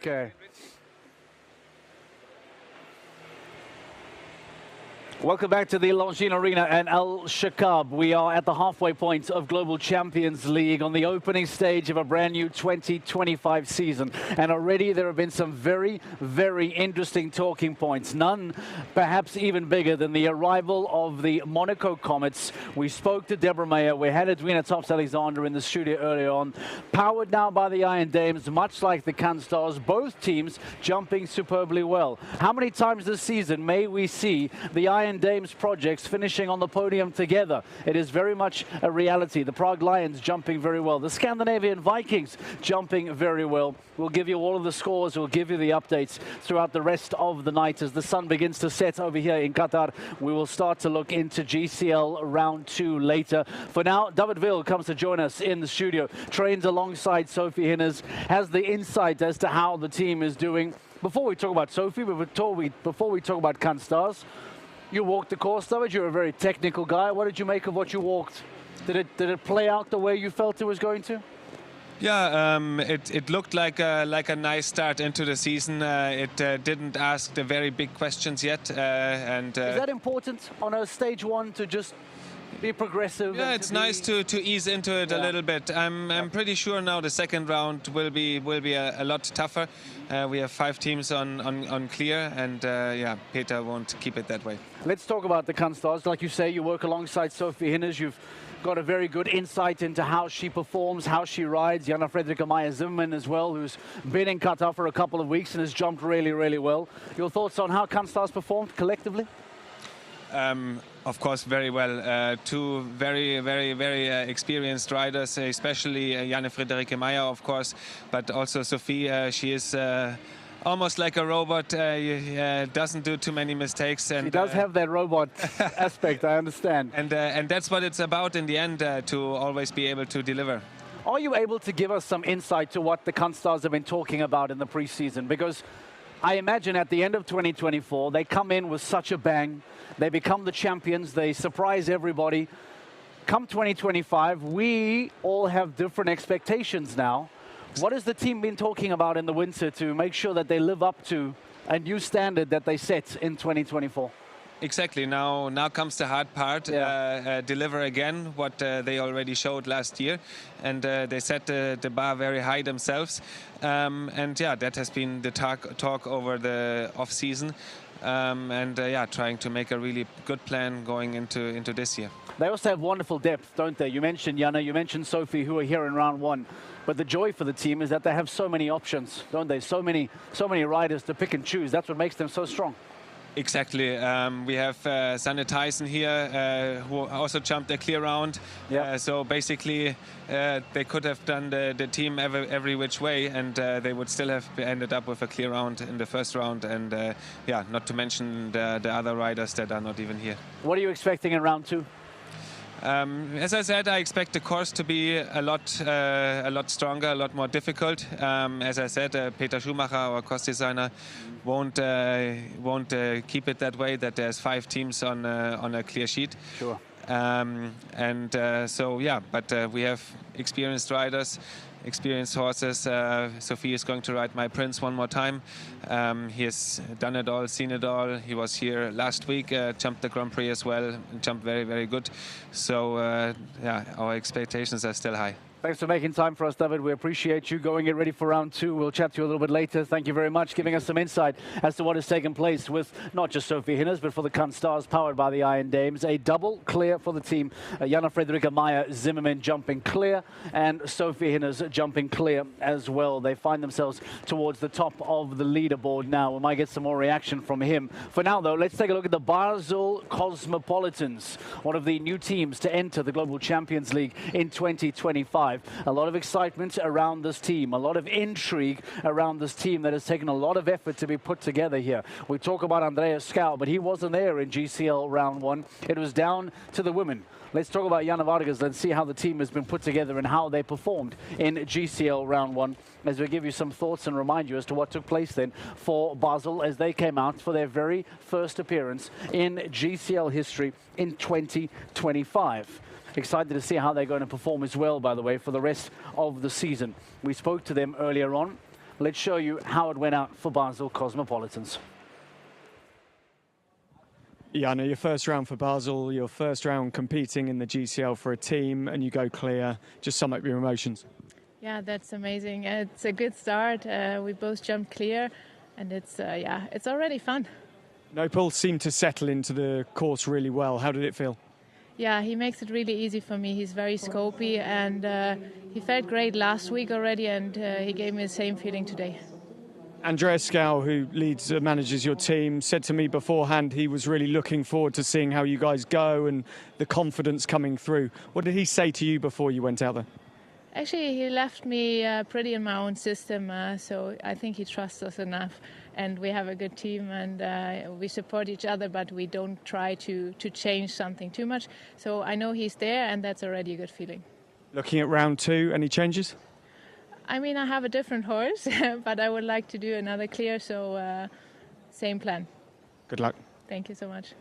Okay. Welcome back to the Longines Arena and Al Shakab. We are at the halfway point of Global Champions League on the opening stage of a brand new 2025 season. And already there have been some very, very interesting talking points. None perhaps even bigger than the arrival of the Monaco Comets. We spoke to Deborah Mayer. We had Edwina Tops-Alexander in the studio earlier on. Powered now by the Iron Dames, much like the Cannes Stars, both teams jumping superbly well. How many times this season may we see the Iron Dames projects finishing on the podium together? It is very much a reality. The Prague Lions jumping very well. The Scandinavian Vikings jumping very well. We'll give you all of the scores. We'll give you the updates throughout the rest of the night as the sun begins to set over here in Qatar. We will start to look into GCL round 2 later. For now, David Will comes to join us in the studio. Trains alongside Sophie Hinners. Has the insight as to how the team is doing. Before we talk about Sophie, before we talk about Cannes Stars, you walked the course, David. You're a very technical guy. What did you make of what you walked? Did it play out the way you felt it was going to? Yeah, it looked like a nice start into the season. It didn't ask the very big questions yet. Is that important on a stage 1 to just be progressive? Yeah, it's nice to ease into it a little bit. I'm pretty sure now the second round will be a lot tougher. We have 5 teams on clear, and yeah, Peter won't keep it that way. Let's talk about the Cannes Stars. Like you say, you work alongside Sophie Hinners. You've got a very good insight into how she performs, how she rides. Jana Fredrika Meyer-Zimmermann as well, who's been in Qatar for a couple of weeks and has jumped really, really well. Your thoughts on how Cannes Stars performed collectively? Of course, very well. 2 very, very, very experienced riders, especially Janne Friederike Meyer, of course, but also Sophie. She is almost like a robot. Doesn't do too many mistakes. And she does have that robot aspect, I understand. And that's what it's about in the end, to always be able to deliver. Are you able to give us some insight to what the Cannes Stars have been talking about in the preseason? Because I imagine at the end of 2024, they come in with such a bang. They become the champions. They surprise everybody. Come 2025, we all have different expectations now. What has the team been talking about in the winter to make sure that they live up to a new standard that they set in 2024? Exactly. Now comes the hard part. Deliver again what they already showed last year, and they set the bar very high themselves. And yeah, that has been the talk over the off season. Yeah, trying to make a really good plan going into this year. They also have wonderful depth, don't they? You mentioned Jana, you mentioned Sophie, who are here in round 1. But the joy for the team is that they have so many options, don't they? So many riders to pick and choose. That's what makes them so strong. Exactly. We have Sanne Thijssen here, who also jumped a clear round. Yeah. So basically, they could have done the team every which way, and they would still have ended up with a clear round in the first round. And yeah, not to mention the other riders that are not even here. What are you expecting in round 2? As I said, I expect the course to be a lot stronger, a lot more difficult. As I said, Peter Schumacher, our course designer, won't keep it that way. That there's 5 teams on a clear sheet. Sure. So yeah, but we have experienced riders, experienced horses. Sophie is going to ride My Prince one more time. He has done it all, seen it all. He was here last week, jumped the Grand Prix as well, jumped very, very good. So yeah, our expectations are still high. Thanks for making time for us, David. We appreciate you going ready for round 2. We'll chat to you a little bit later. Thank you very much, giving us some insight as to what has taken place with not just Sophie Hinners, but for the Cannes Stars, powered by the Iron Dames. A double clear for the team. Jana Fredrika Meyer-Zimmermann jumping clear, and Sophie Hinners jumping clear as well. They find themselves towards the top of the leaderboard now. We might get some more reaction from him. For now, though, let's take a look at the Basel Cosmopolitans, one of the new teams to enter the Global Champions League in 2025. A lot of excitement around this team, a lot of intrigue around this team that has taken a lot of effort to be put together here. We talk about Andreas Schou, but he wasn't there in GCL round 1. It was down to the women. Let's talk about Jana Vargas and see how the team has been put together and how they performed in GCL round 1, as we give you some thoughts and remind you as to what took place then for Basel as they came out for their very first appearance in GCL history in 2025. Excited to see how they're going to perform as well, by the way, for the rest of the season. We spoke to them earlier on. Let's show you how it went out for Basel Cosmopolitans. Jana, your first round for Basel, your first round competing in the GCL for a team, and you go clear. Just sum up your emotions. Yeah, that's amazing. It's a good start. We both jumped clear, and it's already fun. Nopal seemed to settle into the course really well. How did it feel? Yeah, he makes it really easy for me. He's very scopy, and he felt great last week already, and he gave me the same feeling today. Andreas Skau, who manages your team, said to me beforehand he was really looking forward to seeing how you guys go and the confidence coming through. What did he say to you before you went out there? Actually, he left me pretty in my own system, so I think he trusts us enough. And we have a good team, and we support each other, but we don't try to change something too much. So I know he's there, and that's already a good feeling. Looking at round 2, any changes? I mean, I have a different horse, but I would like to do another clear, so same plan. Good luck. Thank you so much.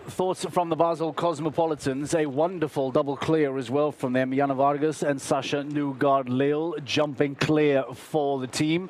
Thoughts from the Basel Cosmopolitans, a wonderful double clear as well from them. Jana Vargas and Sasha Newgard-Lille jumping clear for the team.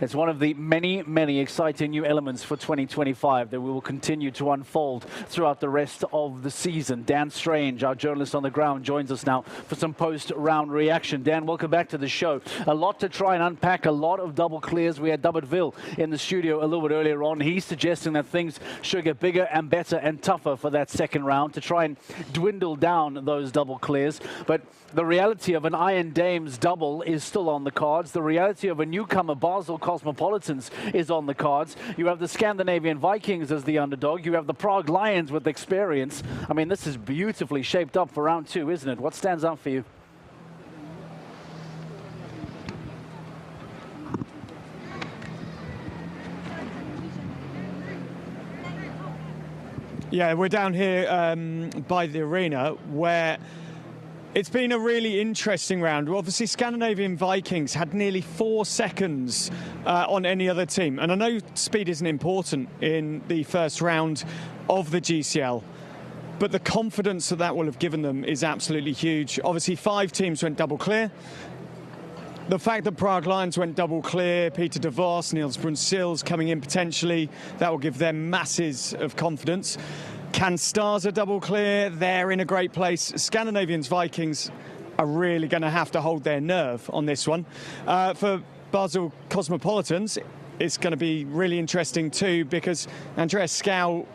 It's one of the many, many exciting new elements for 2025 that we will continue to unfold throughout the rest of the season. Dan Strange, our journalist on the ground, joins us now for some post-round reaction. Dan, welcome back to the show. A lot to try and unpack, a lot of double clears. We had David Ville in the studio a little bit earlier on. He's suggesting that things should get bigger and better and tougher for that second round to try and dwindle down those double clears. But the reality of an Iron Dames double is still on the cards. The reality of a newcomer Basel Cosmopolitans is on the cards. You have the Scandinavian Vikings as the underdog. You have the Prague Lions with experience. I mean, this is beautifully shaped up for round 2, isn't it? What stands out for you? Yeah, we're down here by the arena where it's been a really interesting round. Obviously, Scandinavian Vikings had nearly 4 seconds on any other team. And I know speed isn't important in the first round of the GCL, but the confidence that will have given them is absolutely huge. Obviously, 5 teams went double clear. The fact that Prague Lions went double clear, Peter de Vos, Niels Brunsils coming in potentially, that will give them masses of confidence. Can Stars are double clear, they're in a great place. Scandinavians Vikings are really going to have to hold their nerve on this one. For Basel Cosmopolitans, it's going to be really interesting too, because Andreas Skau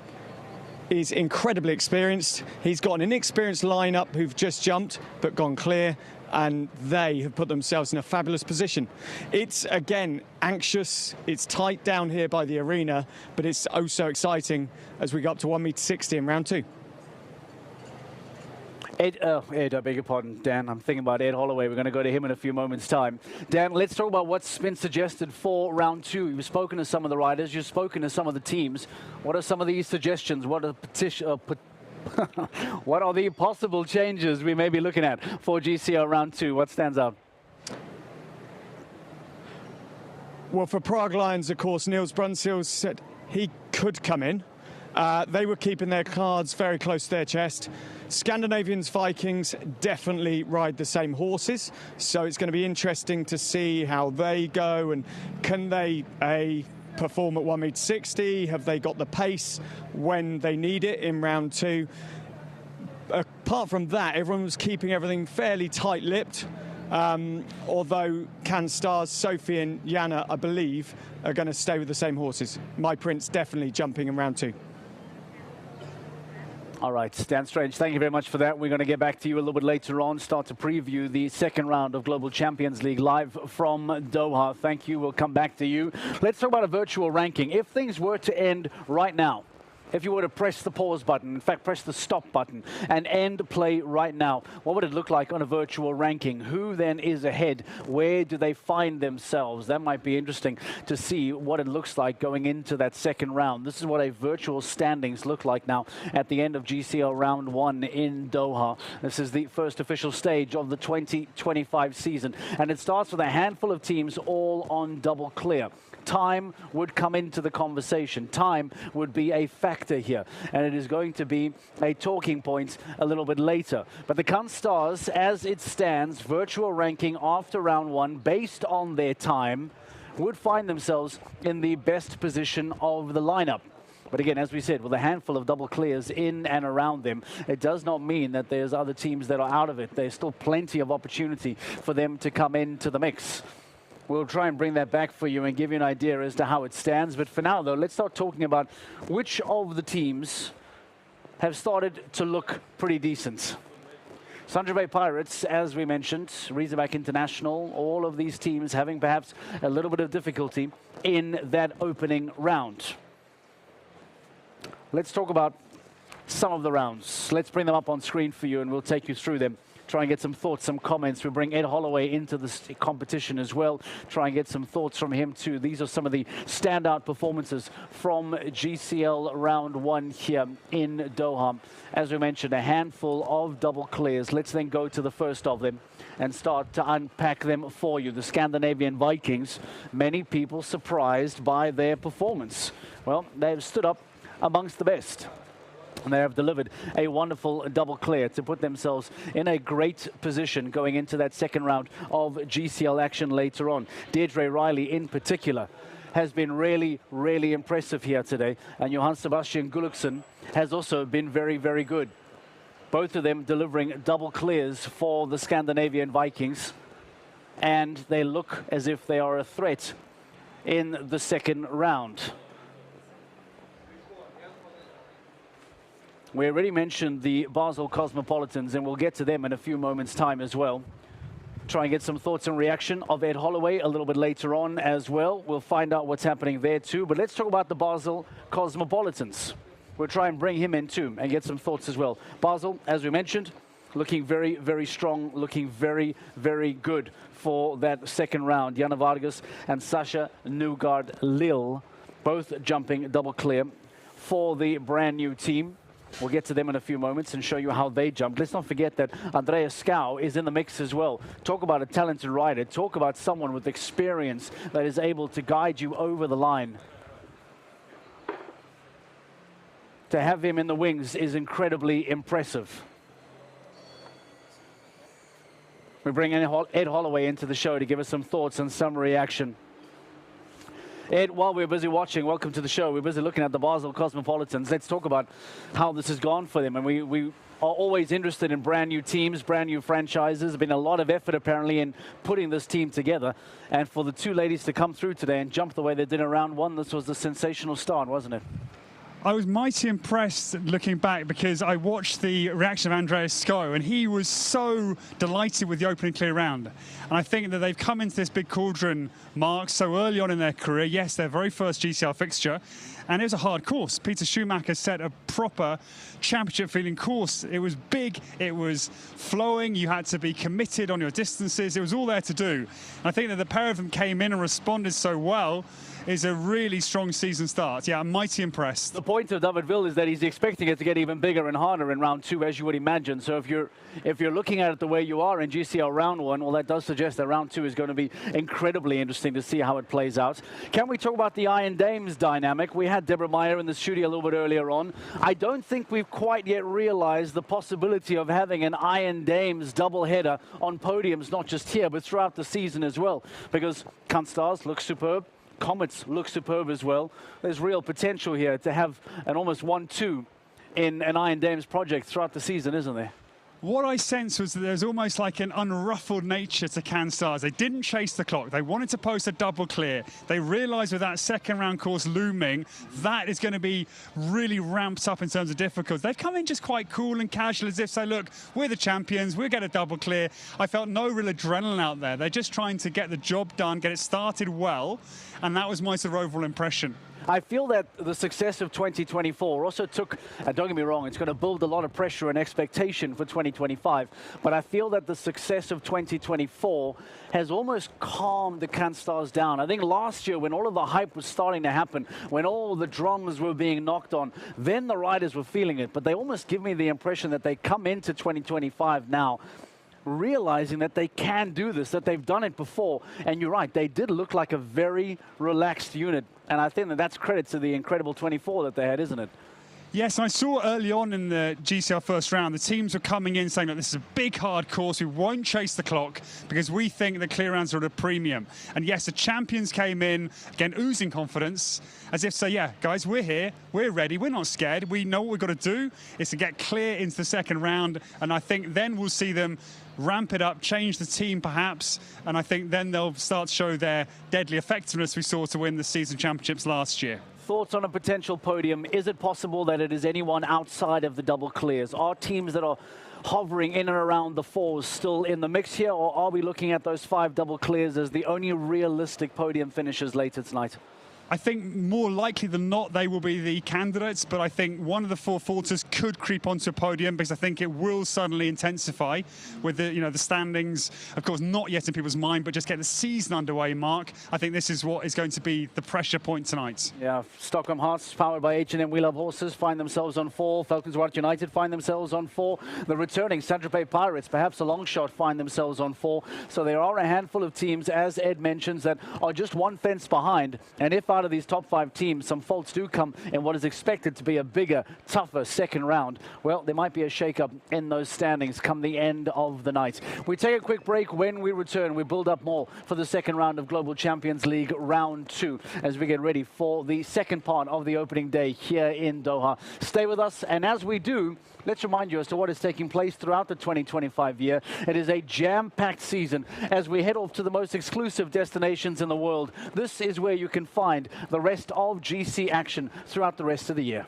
is incredibly experienced. He's got an inexperienced lineup who've just jumped but gone clear, and they have put themselves in a fabulous position. It's, again, anxious. It's tight down here by the arena, but it's oh so exciting as we go up to 1.60 m in round 2. Ed, I beg your pardon, Dan. I'm thinking about Ed Holloway. We're going to go to him in a few moments' time. Dan, let's talk about what's been suggested for round 2. You've spoken to some of the riders. You've spoken to some of the teams. What are some of these suggestions? What are what are the possible changes we may be looking at for GCL round 2? What stands out? Well, for Prague Lions, of course, Niels Brunsils said he could come in. They were keeping their cards very close to their chest. Scandinavians Vikings definitely ride the same horses, so it's going to be interesting to see how they go, and can they perform at 1.60 m? Have they got the pace when they need it in round 2? Apart from that, everyone was keeping everything fairly tight-lipped. Although Can Stars, Sophie and Jana, I believe, are going to stay with the same horses. My Prince definitely jumping in round 2. All right, Dan Strange, thank you very much for that. We're going to get back to you a little bit later on, start to preview the second round of Global Champions League live from Doha. Thank you. We'll come back to you. Let's talk about a virtual ranking. If things were to end right now, if you were to press the pause button, in fact, press the stop button and end play right now, what would it look like on a virtual ranking? Who then is ahead? Where do they find themselves? That might be interesting to see what it looks like going into that second round. This is what a virtual standings look like now at the end of GCL round 1 in Doha. This is the first official stage of the 2025 season, and it starts with a handful of teams all on double clear. time would come into the conversation. Time would be a factor here, and it is going to be a talking point a little bit later. But the Stars, as it stands, virtual ranking after round 1, based on their time, would find themselves in the best position of the lineup. But again, as we said, with a handful of double clears in and around them, it does not mean that there's other teams that are out of it. There's still plenty of opportunity for them to come into the mix. We'll try and bring that back for you and give you an idea as to how it stands. But for now, though, let's start talking about which of the teams have started to look pretty decent. Sandra Bay Pirates, as we mentioned, Razorback International, all of these teams having perhaps a little bit of difficulty in that opening round. Let's talk about some of the rounds. Let's bring them up on screen for you and we'll take you through them. Try and get some thoughts, some comments. We bring Ed Holloway into this competition as well. Try and get some thoughts from him too. These are some of the standout performances from GCL round 1 here in Doha. As we mentioned, a handful of double clears. Let's then go to the first of them and start to unpack them for you. The Scandinavian Vikings, many people surprised by their performance. Well, they've stood up amongst the best. And they have delivered a wonderful double clear to put themselves in a great position going into that second round of GCL action later on. Deirdre Riley in particular has been really, really impressive here today. And Johan Sebastian Gulliksen has also been very, very good. Both of them delivering double clears for the Scandinavian Vikings. And they look as if they are a threat in the second round. We already mentioned the Basel Cosmopolitans, and we'll get to them in a few moments' time as well. Try and get some thoughts and reaction of Ed Holloway a little bit later on as well. We'll find out what's happening there too. But let's talk about the Basel Cosmopolitans. We'll try and bring him in too and get some thoughts as well. Basel, as we mentioned, looking very, very strong, looking very, very good for that second round. Jana Vargas and Sasha Nugard-Lille both jumping double clear for the brand new team. We'll get to them in a few moments and show you how they jumped. Let's not forget that Andreas Skau is in the mix as well. Talk about a talented rider. Talk about someone with experience that is able to guide you over the line. To have him in the wings is incredibly impressive. We bring in Ed Holloway into the show to give us some thoughts and some reaction. Ed, while we're busy watching, welcome to the show. We're busy looking at the Basel Cosmopolitans. Let's talk about how this has gone for them. And we are always interested in brand new teams, brand new franchises. There's been a lot of effort apparently in putting this team together. And for the two ladies to come through today and jump the way they did in round 1, this was a sensational start, wasn't it? I was mighty impressed looking back because I watched the reaction of Andreas Skau and he was so delighted with the opening clear round. And I think that they've come into this big cauldron mark so early on in their career. Yes, their very first GCL fixture. And it was a hard course. Peter Schumacher set a proper championship-feeling course. It was big, it was flowing, you had to be committed on your distances. It was all there to do. And I think that the pair of them came in and responded so well. Is a really strong season start. Yeah, I'm mighty impressed. The point of David Will is that he's expecting it to get even bigger and harder in round 2, as you would imagine. So if you're looking at it the way you are in GCL round 1, well, that does suggest that round 2 is going to be incredibly interesting to see how it plays out. Can we talk about the Iron Dames dynamic? We had Deborah Meyer in the studio a little bit earlier on. I don't think we've quite yet realized the possibility of having an Iron Dames doubleheader on podiums, not just here, but throughout the season as well. Because Stars looks superb. Comets look superb as well. There's real potential here to have an almost 1-2 in an Iron Dames project throughout the season, isn't there? What I sensed was that there's almost like an unruffled nature to Stars. They didn't chase the clock. They wanted to post a double clear. They realized with that second round course looming, that is going to be really ramped up in terms of difficulty. They've come in just quite cool and casual as if say, look, we're the champions, we'll get a double clear. I felt no real adrenaline out there. They're just trying to get the job done, get it started well. And that was my sort of overall impression. I feel that the success of 2024 also took, don't get me wrong, it's going to build a lot of pressure and expectation for 2025, but I feel that the success of 2024 has almost calmed the Stars down. I think last year when all of the hype was starting to happen, when all the drums were being knocked on, then the riders were feeling it, but they almost give me the impression that they come into 2025 now realizing that they can do this, that they've done it before. And you're right, they did look like a very relaxed unit. And I think that that's credit to the incredible 24 that they had, isn't it? Yes, I saw early on in the GCL first round, the teams were coming in saying that this is a big, hard course. We won't chase the clock because we think the clear rounds are at a premium. And yes, the champions came in, again, oozing confidence, as if to say, yeah, guys, we're here, we're ready, we're not scared. We know what we've got to do is to get clear into the second round. And I think then we'll see them ramp it up, change the team perhaps, and I think then they'll start to show their deadly effectiveness we saw to win the season championships last year. Thoughts on a potential podium? Is it possible that it is anyone outside of the double clears? Are teams that are hovering in and around the fours still in the mix here, or are we looking at those 5 double clears as the only realistic podium finishes later tonight? I think more likely than not they will be the candidates, but I think one of the 4 falters could creep onto a podium because I think it will suddenly intensify with the the standings, of course, not yet in people's mind, but just get the season underway, Mark. I think this is what is going to be the pressure point tonight. Yeah, Stockholm Hearts, powered by H&M We Love Horses, find themselves on 4. Falcons White United find themselves on 4. The returning Saint-Tropez Pirates, perhaps a long shot, find themselves on 4. So there are a handful of teams, as Ed mentions, that are just one fence behind. And if out of these top 5 teams, some faults do come in what is expected to be a bigger, tougher second round, well, there might be a shake-up in those standings come the end of the night. We take a quick break. When we return, we build up more for the second round of Global Champions League Round 2 as we get ready for the second part of the opening day here in Doha. Stay with us, and as we do, let's remind you as to what is taking place throughout the 2025 year. It is a jam-packed season as we head off to the most exclusive destinations in the world. This is where you can find the rest of GC action throughout the rest of the year.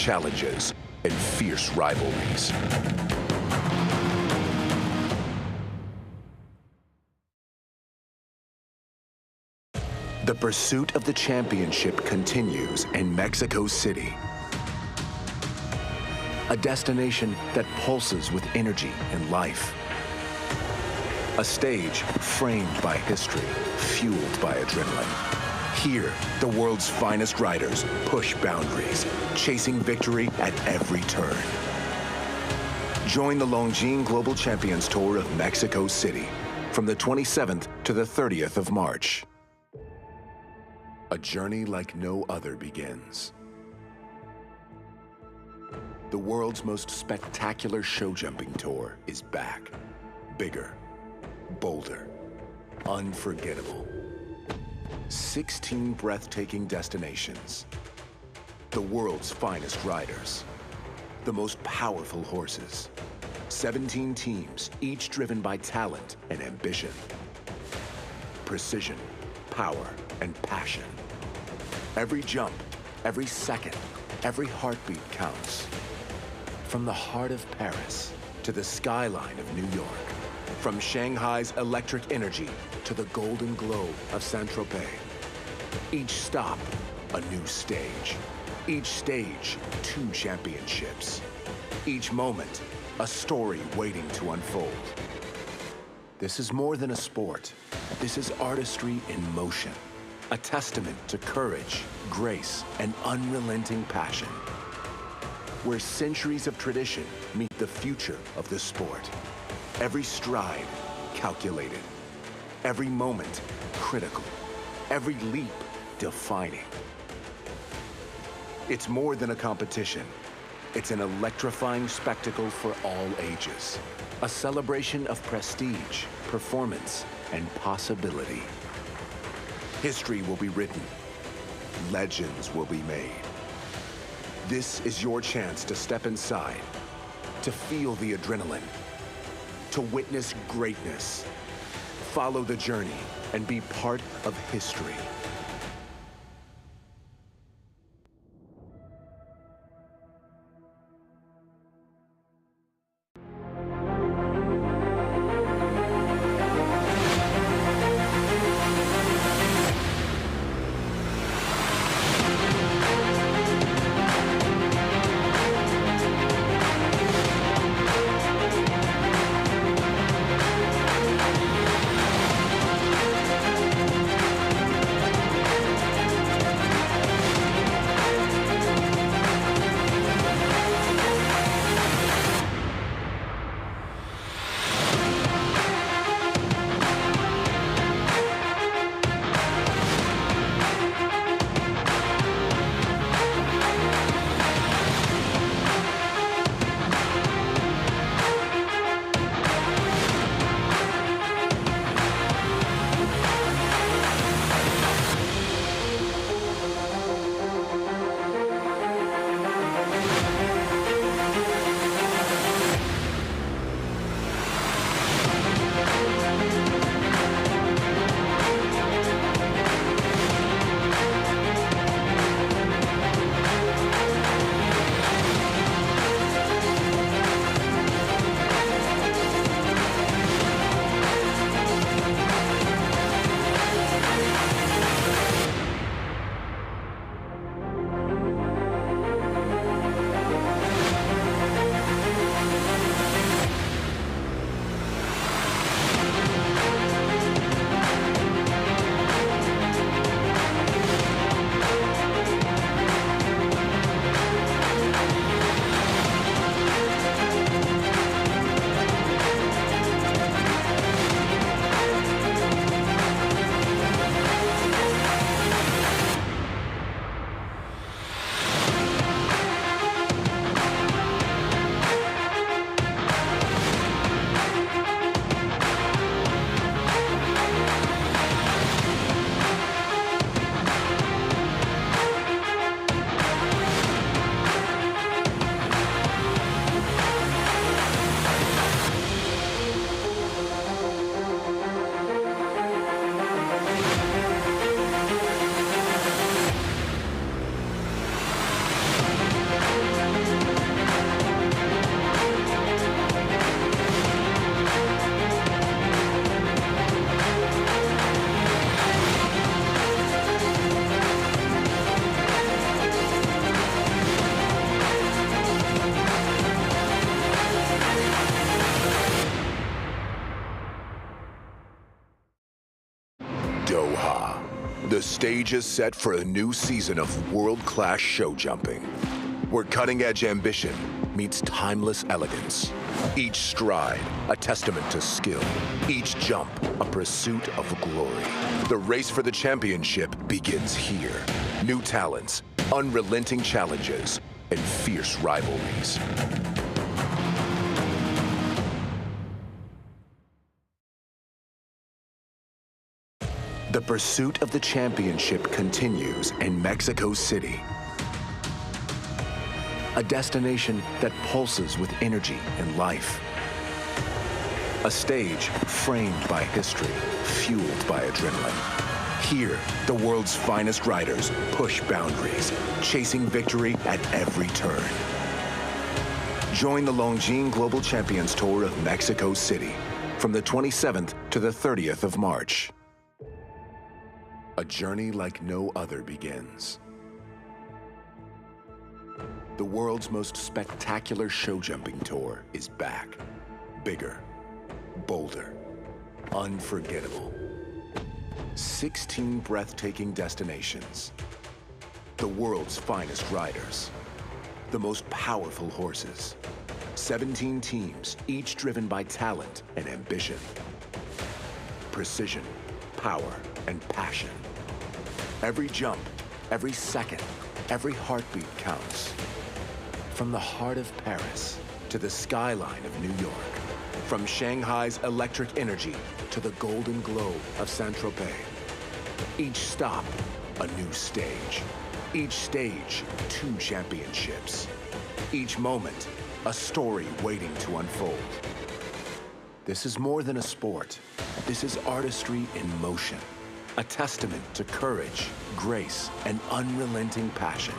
challenges and fierce rivalries. The pursuit of the championship continues in Mexico City, a destination that pulses with energy and life. A stage framed by history, fueled by adrenaline. Here, the world's finest riders push boundaries, chasing victory at every turn. Join the Longines Global Champions Tour of Mexico City from the 27th to the 30th of March. A journey like no other begins. The world's most spectacular show jumping tour is back. Bigger, bolder, unforgettable. 16 breathtaking destinations. The world's finest riders. The most powerful horses. 17 teams, each driven by talent and ambition. Precision, power, and passion. Every jump, every second, every heartbeat counts. From the heart of Paris to the skyline of New York. From Shanghai's electric energy to the golden glow of Saint-Tropez. Each stop, a new stage. Each stage, 2 championships. Each moment, a story waiting to unfold. This is more than a sport. This is artistry in motion. A testament to courage, grace, and unrelenting passion. Where centuries of tradition meet the future of the sport. Every stride, calculated. Every moment, critical. Every leap, defining. It's more than a competition. It's an electrifying spectacle for all ages. A celebration of prestige, performance, and possibility. History will be written. Legends will be made. This is your chance to step inside, to feel the adrenaline, to witness greatness, follow the journey, and be part of history. Doha. The stage is set for a new season of world-class show jumping, where cutting-edge ambition meets timeless elegance. Each stride, a testament to skill. Each jump, a pursuit of glory. The race for the championship begins here. New talents, unrelenting challenges, and fierce rivalries. The pursuit of the championship continues in Mexico City. A destination that pulses with energy and life. A stage framed by history, fueled by adrenaline. Here, the world's finest riders push boundaries, chasing victory at every turn. Join the Longines Global Champions Tour of Mexico City from the 27th to the 30th of March. A journey like no other begins. The world's most spectacular show jumping tour is back. Bigger, bolder, unforgettable. 16 breathtaking destinations. The world's finest riders. The most powerful horses. 17 teams, each driven by talent and ambition. Precision, power, and passion. Every jump, every second, every heartbeat counts. From the heart of Paris to the skyline of New York. From Shanghai's electric energy to the golden glow of Saint-Tropez. Each stop, a new stage. Each stage, 2 championships. Each moment, a story waiting to unfold. This is more than a sport. This is artistry in motion. A testament to courage, grace, and unrelenting passion.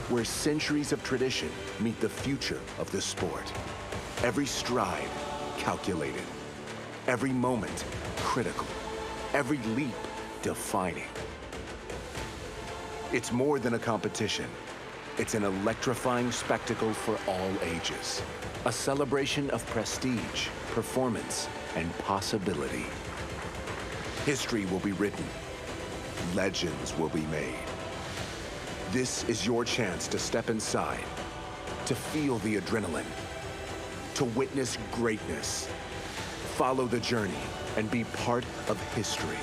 Where centuries of tradition meet the future of the sport. Every stride, calculated. Every moment, critical. Every leap, defining. It's more than a competition. It's an electrifying spectacle for all ages. A celebration of prestige, performance, and possibility. History will be written. Legends will be made. This is your chance to step inside, to feel the adrenaline, to witness greatness, follow the journey, and be part of history.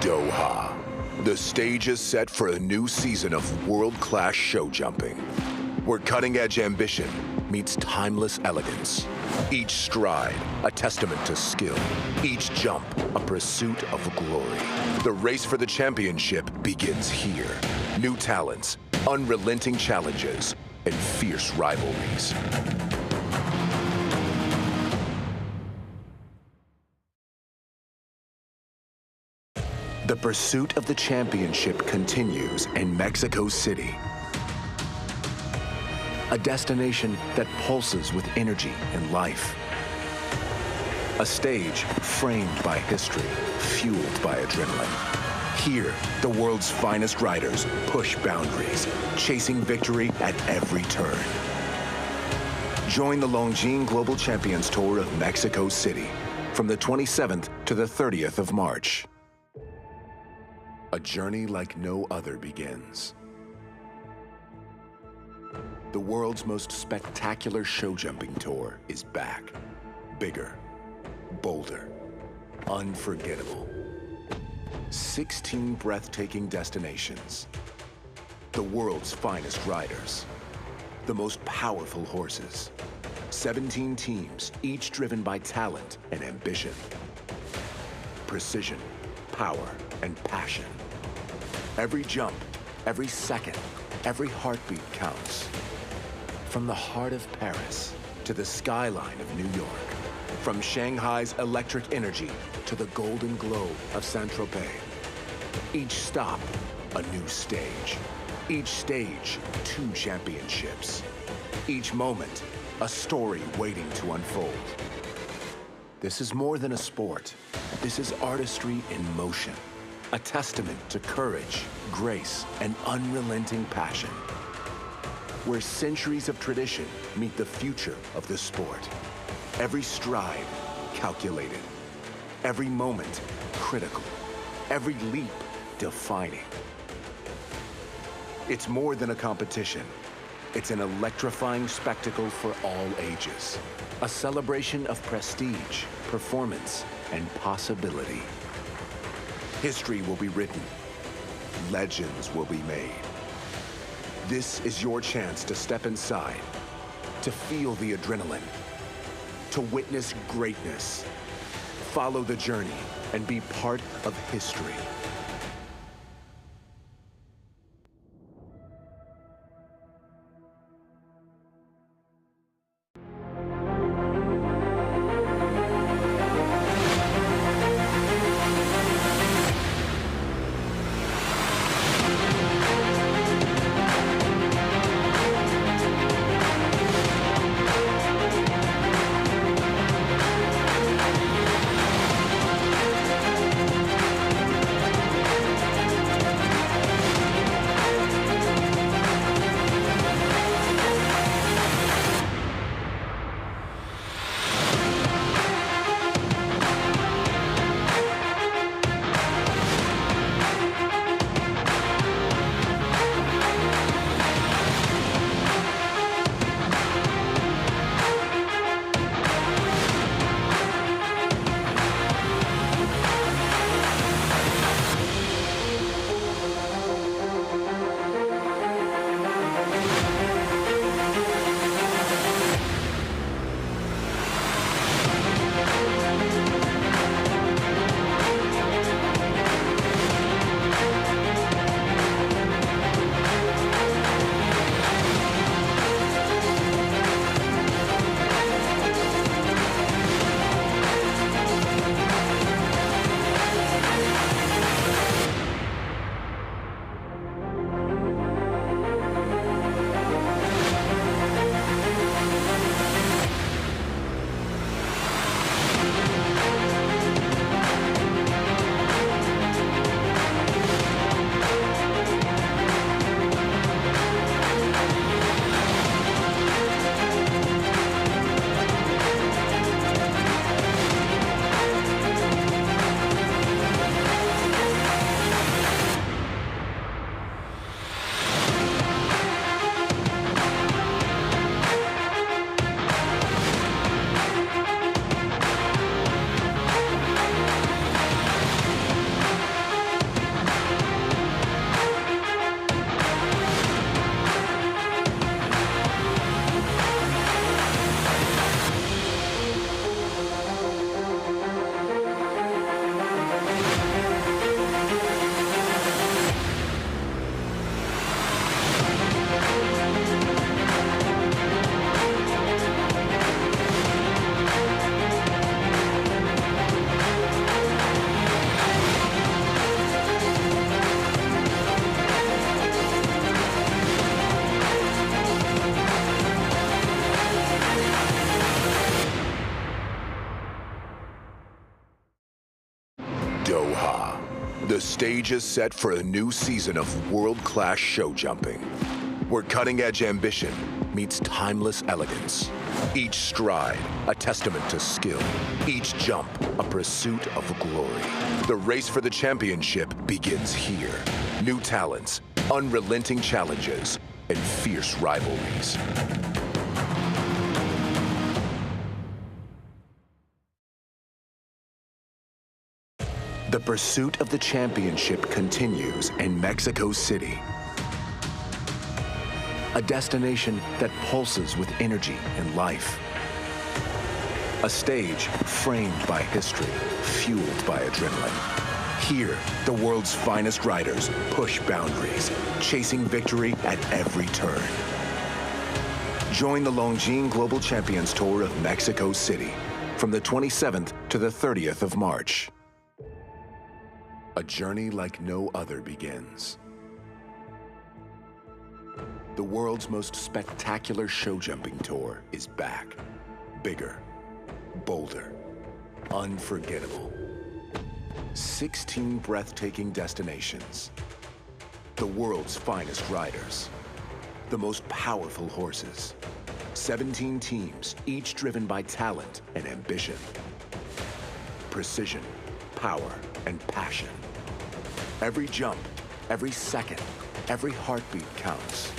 Doha. The stage is set for a new season of world-class show jumping, where cutting-edge ambition meets timeless elegance. Each stride, a testament to skill. Each jump, a pursuit of glory. The race for the championship begins here. New talents, unrelenting challenges, and fierce rivalries. The pursuit of the championship continues in Mexico City. A destination that pulses with energy and life. A stage framed by history, fueled by adrenaline. Here, the world's finest riders push boundaries, chasing victory at every turn. Join the Longines Global Champions Tour of Mexico City from the 27th to the 30th of March. A journey like no other begins. The world's most spectacular show jumping tour is back. Bigger, bolder, unforgettable. 16 breathtaking destinations. The world's finest riders. The most powerful horses. 17 teams, each driven by talent and ambition. Precision, power, and passion. Every jump, every second, every heartbeat counts. From the heart of Paris to the skyline of New York. From Shanghai's electric energy to the golden glow of Saint-Tropez. Each stop, a new stage. Each stage, 2 championships. Each moment, a story waiting to unfold. This is more than a sport. This is artistry in motion. A testament to courage, grace, and unrelenting passion. Where centuries of tradition meet the future of the sport. Every stride, calculated. Every moment, critical. Every leap, defining. It's more than a competition. It's an electrifying spectacle for all ages. A celebration of prestige, performance, and possibility. History will be written. Legends will be made. This is your chance to step inside, to feel the adrenaline, to witness greatness, follow the journey, and be part of history. Doha. The stage is set for a new season of world-class show jumping, where cutting-edge ambition meets timeless elegance. Each stride, a testament to skill. Each jump, a pursuit of glory. The race for the championship begins here. New talents, unrelenting challenges, and fierce rivalries. The pursuit of the championship continues in Mexico City. A destination that pulses with energy and life. A stage framed by history, fueled by adrenaline. Here, the world's finest riders push boundaries, chasing victory at every turn. Join the Longines Global Champions Tour of Mexico City from the 27th to the 30th of March. A journey like no other begins. The world's most spectacular show jumping tour is back. Bigger, bolder, unforgettable. 16 breathtaking destinations. The world's finest riders. The most powerful horses. 17 teams, each driven by talent and ambition. Precision, power, and passion. Every jump, every second, every heartbeat counts.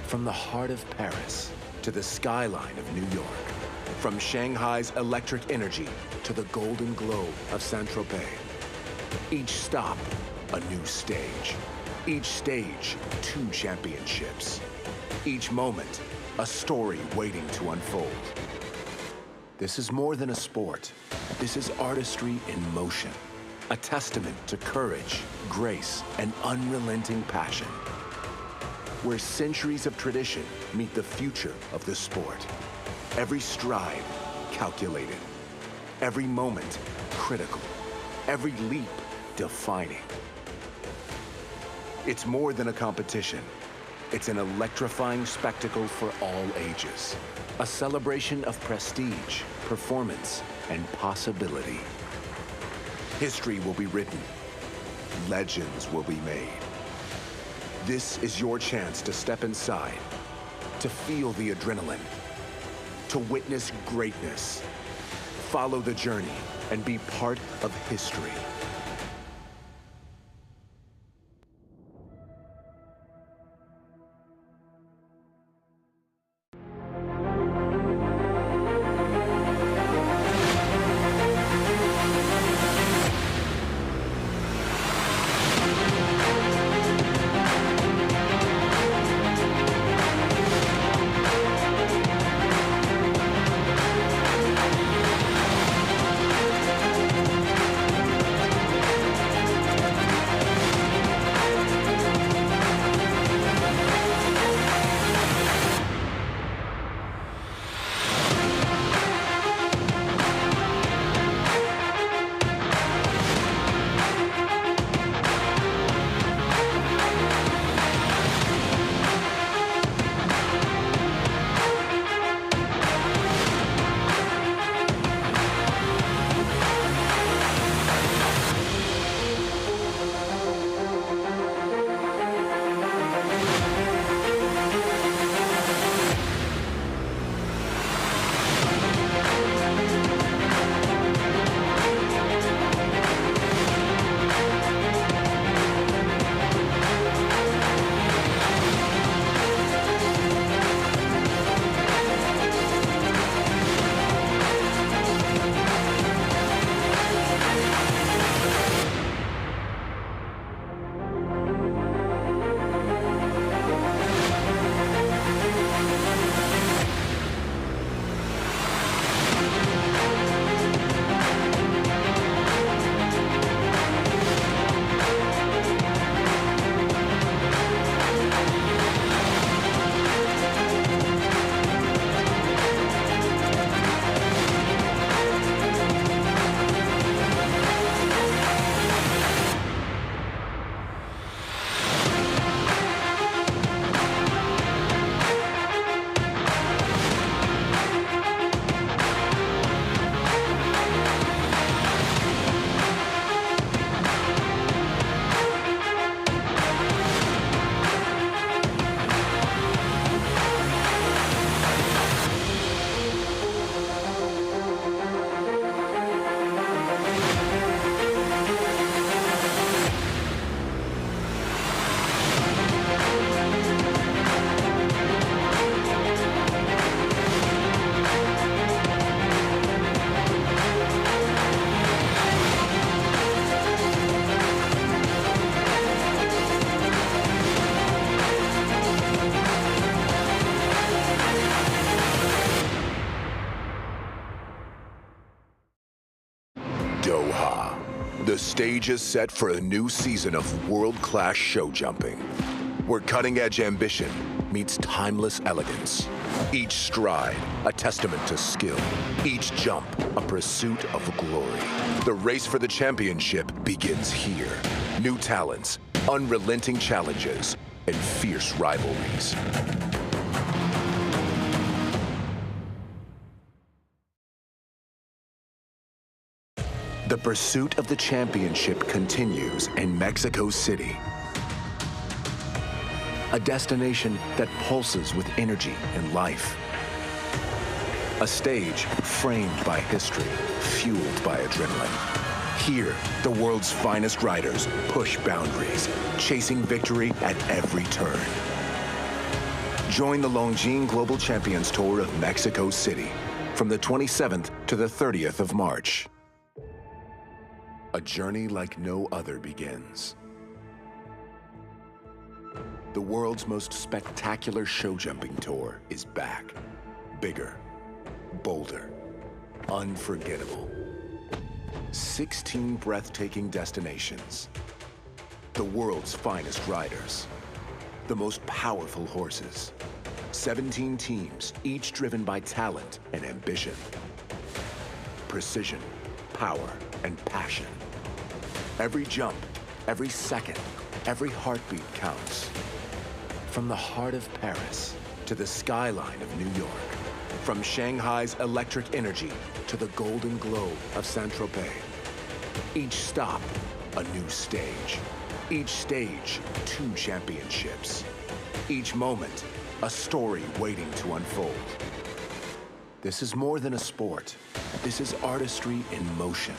From the heart of Paris to the skyline of New York. From Shanghai's electric energy to the golden glow of Saint-Tropez. Each stop, a new stage. Each stage, 2 championships. Each moment, a story waiting to unfold. This is more than a sport. This is artistry in motion. A testament to courage, grace, and unrelenting passion. Where centuries of tradition meet the future of the sport. Every stride, calculated. Every moment, critical. Every leap, defining. It's more than a competition. It's an electrifying spectacle for all ages. A celebration of prestige, performance, and possibility. History will be written. Legends will be made. This is your chance to step inside, to feel the adrenaline, to witness greatness, follow the journey, and be part of history. The stage is set for a new season of world-class show jumping, where cutting-edge ambition meets timeless elegance. Each stride, a testament to skill. Each jump, a pursuit of glory. The race for the championship begins here. New talents, unrelenting challenges, and fierce rivalries. The pursuit of the championship continues in Mexico City. A destination that pulses with energy and life. A stage framed by history, fueled by adrenaline. Here, the world's finest riders push boundaries, chasing victory at every turn. Join the Longines Global Champions Tour of Mexico City from the 27th to the 30th of March. A journey like no other begins. The world's most spectacular show jumping tour is back. Bigger, bolder, unforgettable. 16 breathtaking destinations. The world's finest riders. The most powerful horses. 17 teams, each driven by talent and ambition. Precision, power, and passion. Every jump, every second, every heartbeat counts. From the heart of Paris to the skyline of New York. From Shanghai's electric energy to the golden glow of Saint-Tropez. Each stop, a new stage. Each stage, 2 championships. Each moment, a story waiting to unfold. This is more than a sport. This is artistry in motion.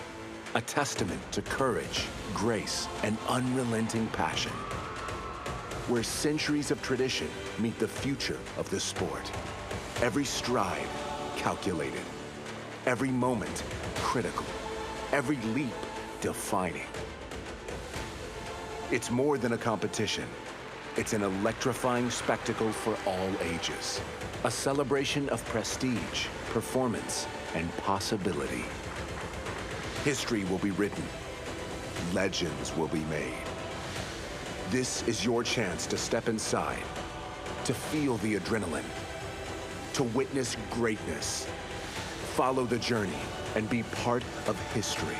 A testament to courage, grace, and unrelenting passion. Where centuries of tradition meet the future of the sport. Every stride, calculated. Every moment, critical. Every leap, defining. It's more than a competition. It's an electrifying spectacle for all ages. A celebration of prestige, performance, and possibility. History will be written. Legends will be made. This is your chance to step inside, to feel the adrenaline, to witness greatness, follow the journey, and be part of history.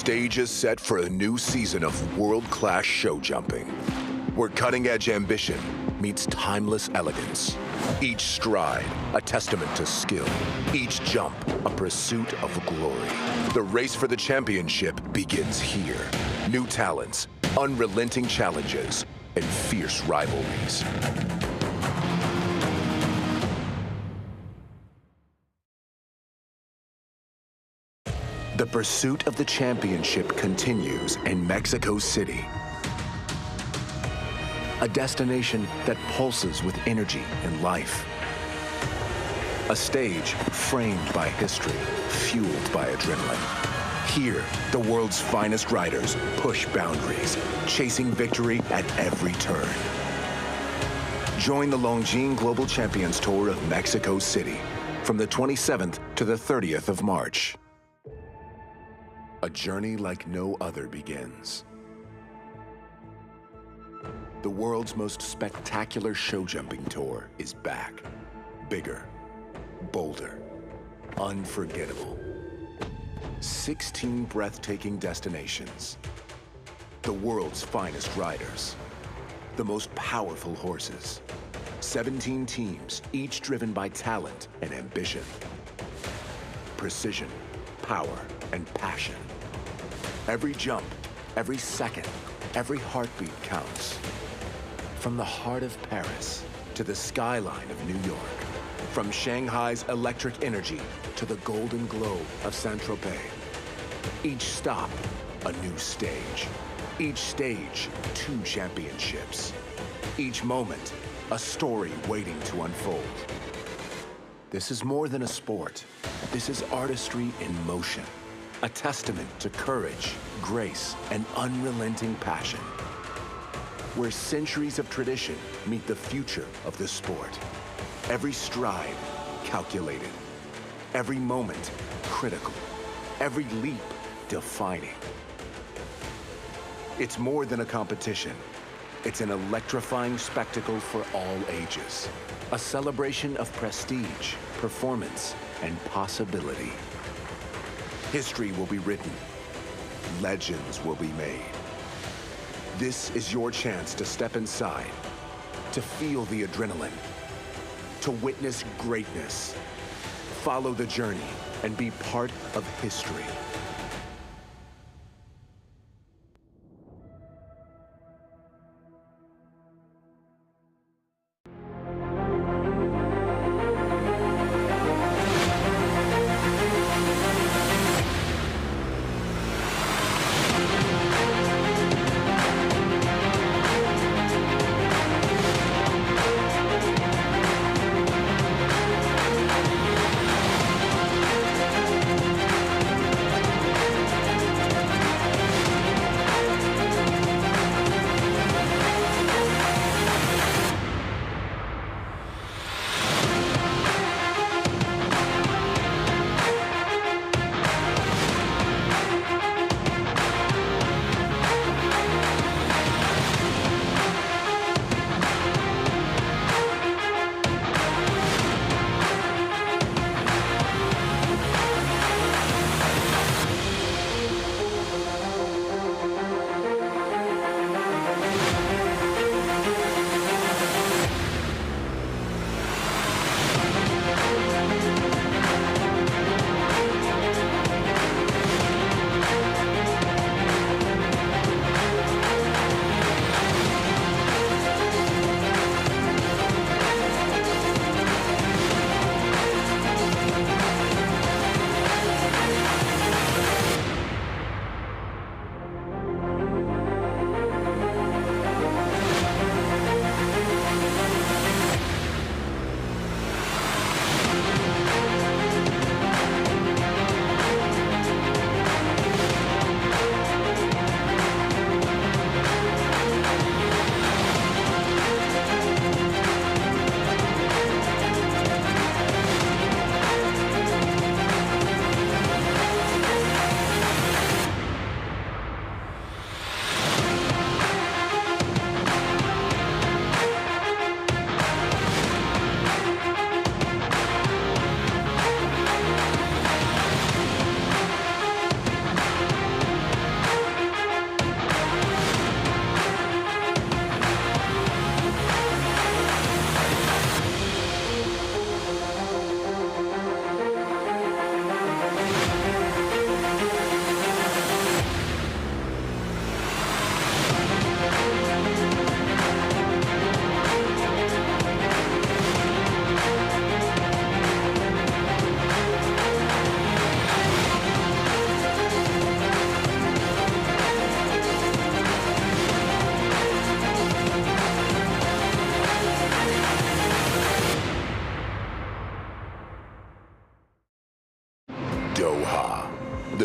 stage is set for a new season of world-class show jumping, where cutting-edge ambition meets timeless elegance. Each stride, a testament to skill. Each jump, a pursuit of glory. The race for the championship begins here. New talents, unrelenting challenges, and fierce rivalries. The pursuit of the championship continues in Mexico City. A destination that pulses with energy and life. A stage framed by history, fueled by adrenaline. Here, the world's finest riders push boundaries, chasing victory at every turn. Join the Longines Global Champions Tour of Mexico City from the 27th to the 30th of March. A journey like no other begins. The world's most spectacular show jumping tour is back. Bigger, bolder, unforgettable. 16 breathtaking destinations. The world's finest riders. The most powerful horses. 17 teams, each driven by talent and ambition. Precision, power, and passion. Every jump, every second, every heartbeat counts. From the heart of Paris to the skyline of New York. From Shanghai's electric energy to the golden glow of Saint-Tropez. Each stop, a new stage. Each stage, 2 championships. Each moment, a story waiting to unfold. This is more than a sport. This is artistry in motion. A testament to courage, grace, and unrelenting passion. Where centuries of tradition meet the future of the sport. Every stride, calculated. Every moment, critical. Every leap, defining. It's more than a competition. It's an electrifying spectacle for all ages. A celebration of prestige, performance, and possibility. History will be written. Legends will be made. This is your chance to step inside, to feel the adrenaline, to witness greatness, follow the journey, and be part of history.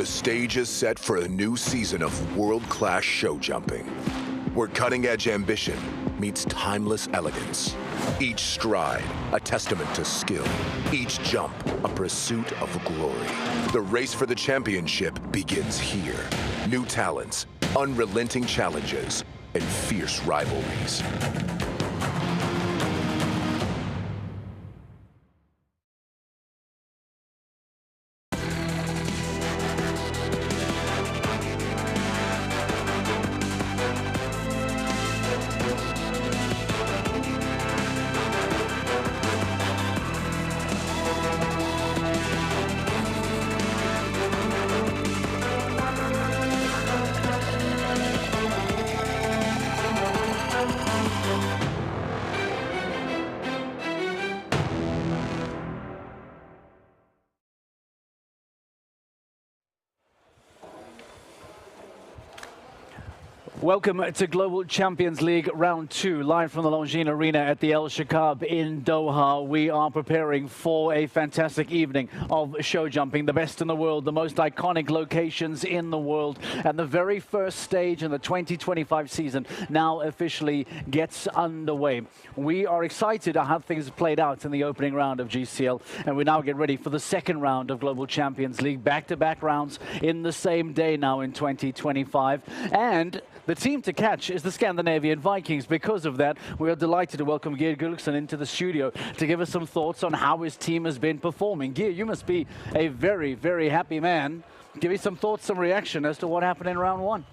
stage is set for a new season of world-class show jumping, where cutting-edge ambition meets timeless elegance. Each stride, a testament to skill. Each jump, a pursuit of glory. The race for the championship begins here. New talents, unrelenting challenges, and fierce rivalries. Welcome to Global Champions League Round 2, live from the Longines Arena at the El Shakab in Doha. We are preparing for a fantastic evening of show jumping, the best in the world, the most iconic locations in the world, and the very first stage in the 2025 season now officially gets underway. We are excited at how things have played out in the opening round of GCL, and we now get ready for the second round of Global Champions League, back-to-back rounds in the same day now in 2025. And the team to catch is the Scandinavian Vikings. Because of that, we are delighted to welcome Geir Gulliksen into the studio to give us some thoughts on how his team has been performing. Geir, you must be a very, very happy man. Give me some thoughts, some reaction as to what happened in round 1.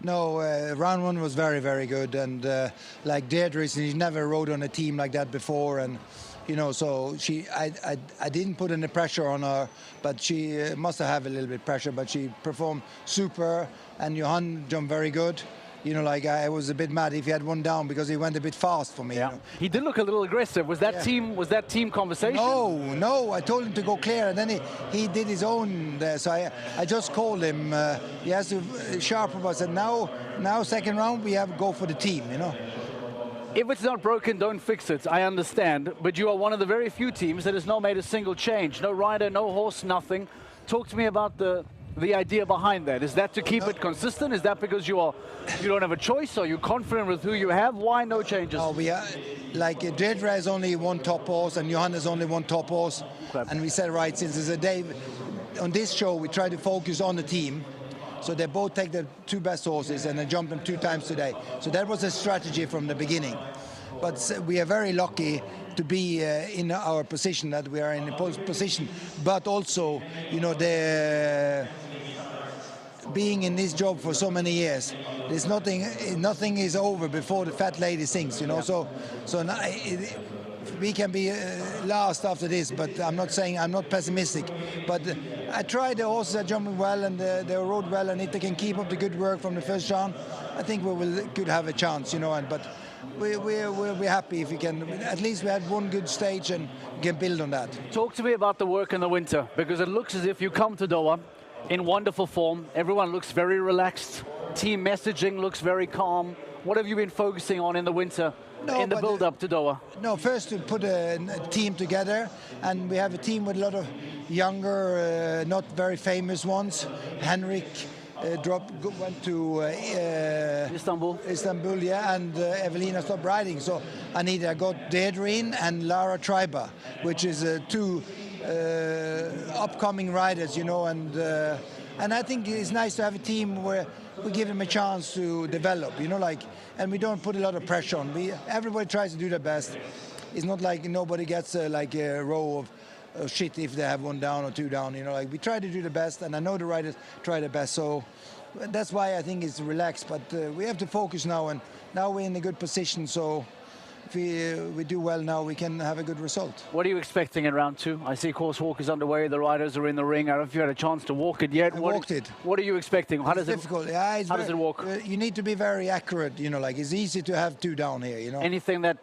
No, round 1 was very, very good. And like Deirdre, she never rode on a team like that before. And you know, so I didn't put any pressure on her, but she must have a little bit pressure, but she performed super, and Johan jumped very good. You know, like I was a bit mad if he had one down because he went a bit fast for me. Yeah. You know? He did look a little aggressive. Was that team conversation? No, I told him to go clear, and then he did his own there. So I just called him. He has to sharpen up. I said, now second round we have to go for the team, you know. If it's not broken, don't fix it. I understand. But you are one of the very few teams that has not made a single change. No rider, no horse, nothing. Talk to me about the idea behind that. Is that to keep it consistent? Is that because you don't have a choice? Are you confident with who you have? Why no changes? No, we are, like Deirdre has only one top horse and Johan has only one top horse. Okay. And we said, right, since it's a day, on this show we try to focus on the team. So they both take the 2 best horses and they jump them 2 times today. So that was a strategy from the beginning. But we are very lucky to be in our position, that we are in a position. But also, you know, being in this job for so many years, there's nothing is over before the fat lady sings, you know. Yeah. So now we can be last after this, but I'm not saying I'm not pessimistic. But I tried, the horses are jumping well and they rode well, and if they can keep up the good work from the first round, I think could have a chance, you know. But we're happy if we can. At least we had one good stage and can build on that. Talk to me about the work in the winter, because it looks as if you come to Doha in wonderful form. Everyone looks very relaxed. Team messaging looks very calm. What have you been focusing on in the winter? In the build-up to Doha? No, first to put a team together, and we have a team with a lot of younger, not very famous ones. Henrik went to Istanbul, yeah, and Evelina stopped riding. So I got Deirdre in and Lara Treiber, which is 2 upcoming riders, you know, and I think it's nice to have a team where we give them a chance to develop, you know, like, and we don't put a lot of pressure on. Everybody tries to do their best. It's not like nobody gets like a row of shit if they have 1 down or 2 down, you know, like we try to do the best, and I know the riders try their best, so that's why I think it's relaxed. But we have to focus now, and now we're in a good position, so if we do well now, we can have a good result. What are you expecting in round 2? I see course walk is underway, the riders are in the ring. I don't know if you had a chance to walk it yet. I walked it. What are you expecting? How does difficult. Yeah, how does it walk? You need to be very accurate, you know, like it's easy to have 2 down here, you know. Anything that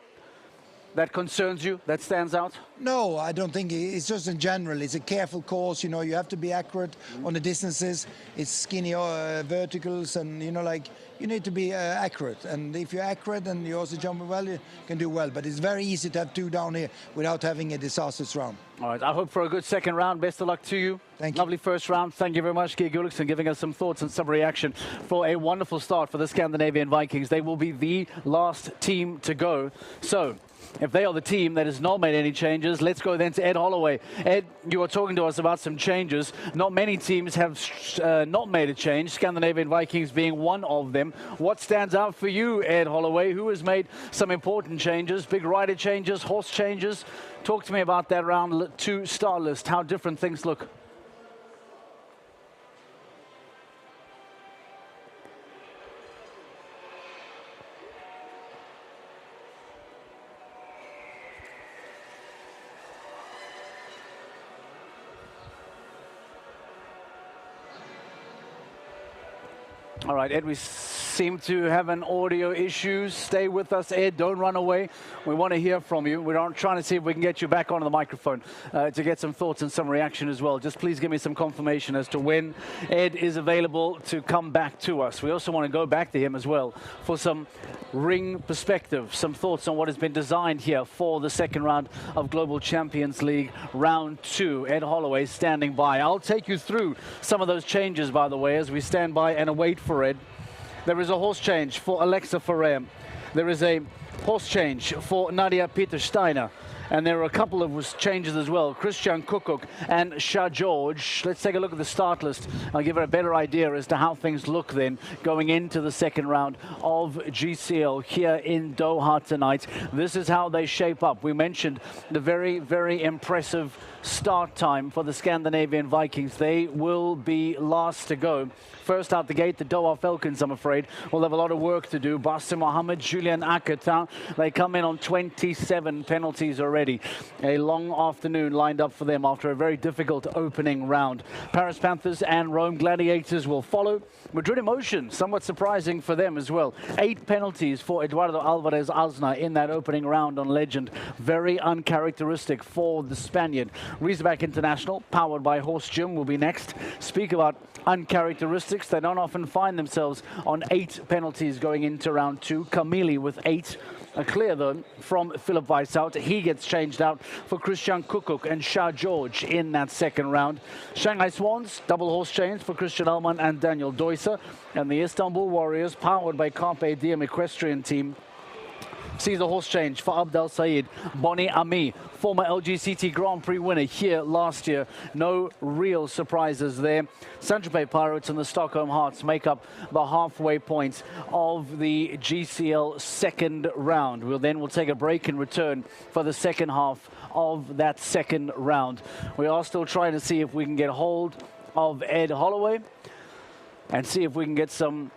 concerns you, that stands out? No, I don't think. It's just in general. It's a careful course, you know. You have to be accurate on the distances. It's skinny verticals, and, you know, like, you need to be accurate. And if you're accurate and you also jump well, you can do well. But it's very easy to have 2 down here without having a disastrous round. All right, I hope for a good second round. Best of luck to you. Thank you. Lovely first round. Thank you very much, Geir Gulliksen, giving us some thoughts and some reaction for a wonderful start for the Scandinavian Vikings. They will be the last team to go. So, if they are the team that has not made any changes, let's go then to Ed Holloway. Ed, you were talking to us about some changes. Not many teams have not made a change, Scandinavian Vikings being one of them. What stands out for you, Ed Holloway? Who has made some important changes, big rider changes, horse changes? Talk to me about that round 2 star list, how different things look. All right, Ed, we seem to have an audio issue. Stay with us, Ed. Don't run away. We want to hear from you. We're trying to see if we can get you back onto the microphone to get some thoughts and some reaction as well. Just please give me some confirmation as to when Ed is available to come back to us. We also want to go back to him as well for some ring perspective, some thoughts on what has been designed here for the second round of Global Champions League Round 2. Ed Holloway standing by. I'll take you through some of those changes, by the way, as we stand by and await for Ed. There is a horse change for Alexa Ferrer. There is a horse change for Nadia Peter-Steiner. And there are a couple of changes as well. Christian Kukuk and Shah George. Let's take a look at the start list. I'll give her a better idea as to how things look then going into the second round of GCL here in Doha tonight. This is how they shape up. We mentioned the very, very impressive start time for the Scandinavian Vikings. They will be last to go. First out the gate, the Doha Falcons, I'm afraid, will have a lot of work to do. Basim Mohammed, Julian Akertin, they come in on 27 penalties already. A long afternoon lined up for them after a very difficult opening round. Paris Panthers and Rome Gladiators will follow. Madrid Emotion, somewhat surprising for them as well. 8 penalties for Eduardo Alvarez Aznar in that opening round on Legend. Very uncharacteristic for the Spaniard. Riesbeck International, powered by Horse Gym, will be next. Speak about uncharacteristics. They don't often find themselves on 8 penalties going into round 2. Camili with 8. A clear, though, from Philip Weishout. He gets changed out for Christian Kukuk and Shah George in that second round. Shanghai Swans, double horse change for Christian Allman and Daniel Deusser. And the Istanbul Warriors, powered by Carpe Diem Equestrian Team, sees a horse change for Abdel Said. Bonnie Ami, former LGCT Grand Prix winner here last year. No real surprises there. Saint-Tropez Pirates and the Stockholm Hearts make up the halfway point of the GCL second round. We'll take a break and return for the second half of that second round. We are still trying to see if we can get hold of Ed Holloway and see if we can get some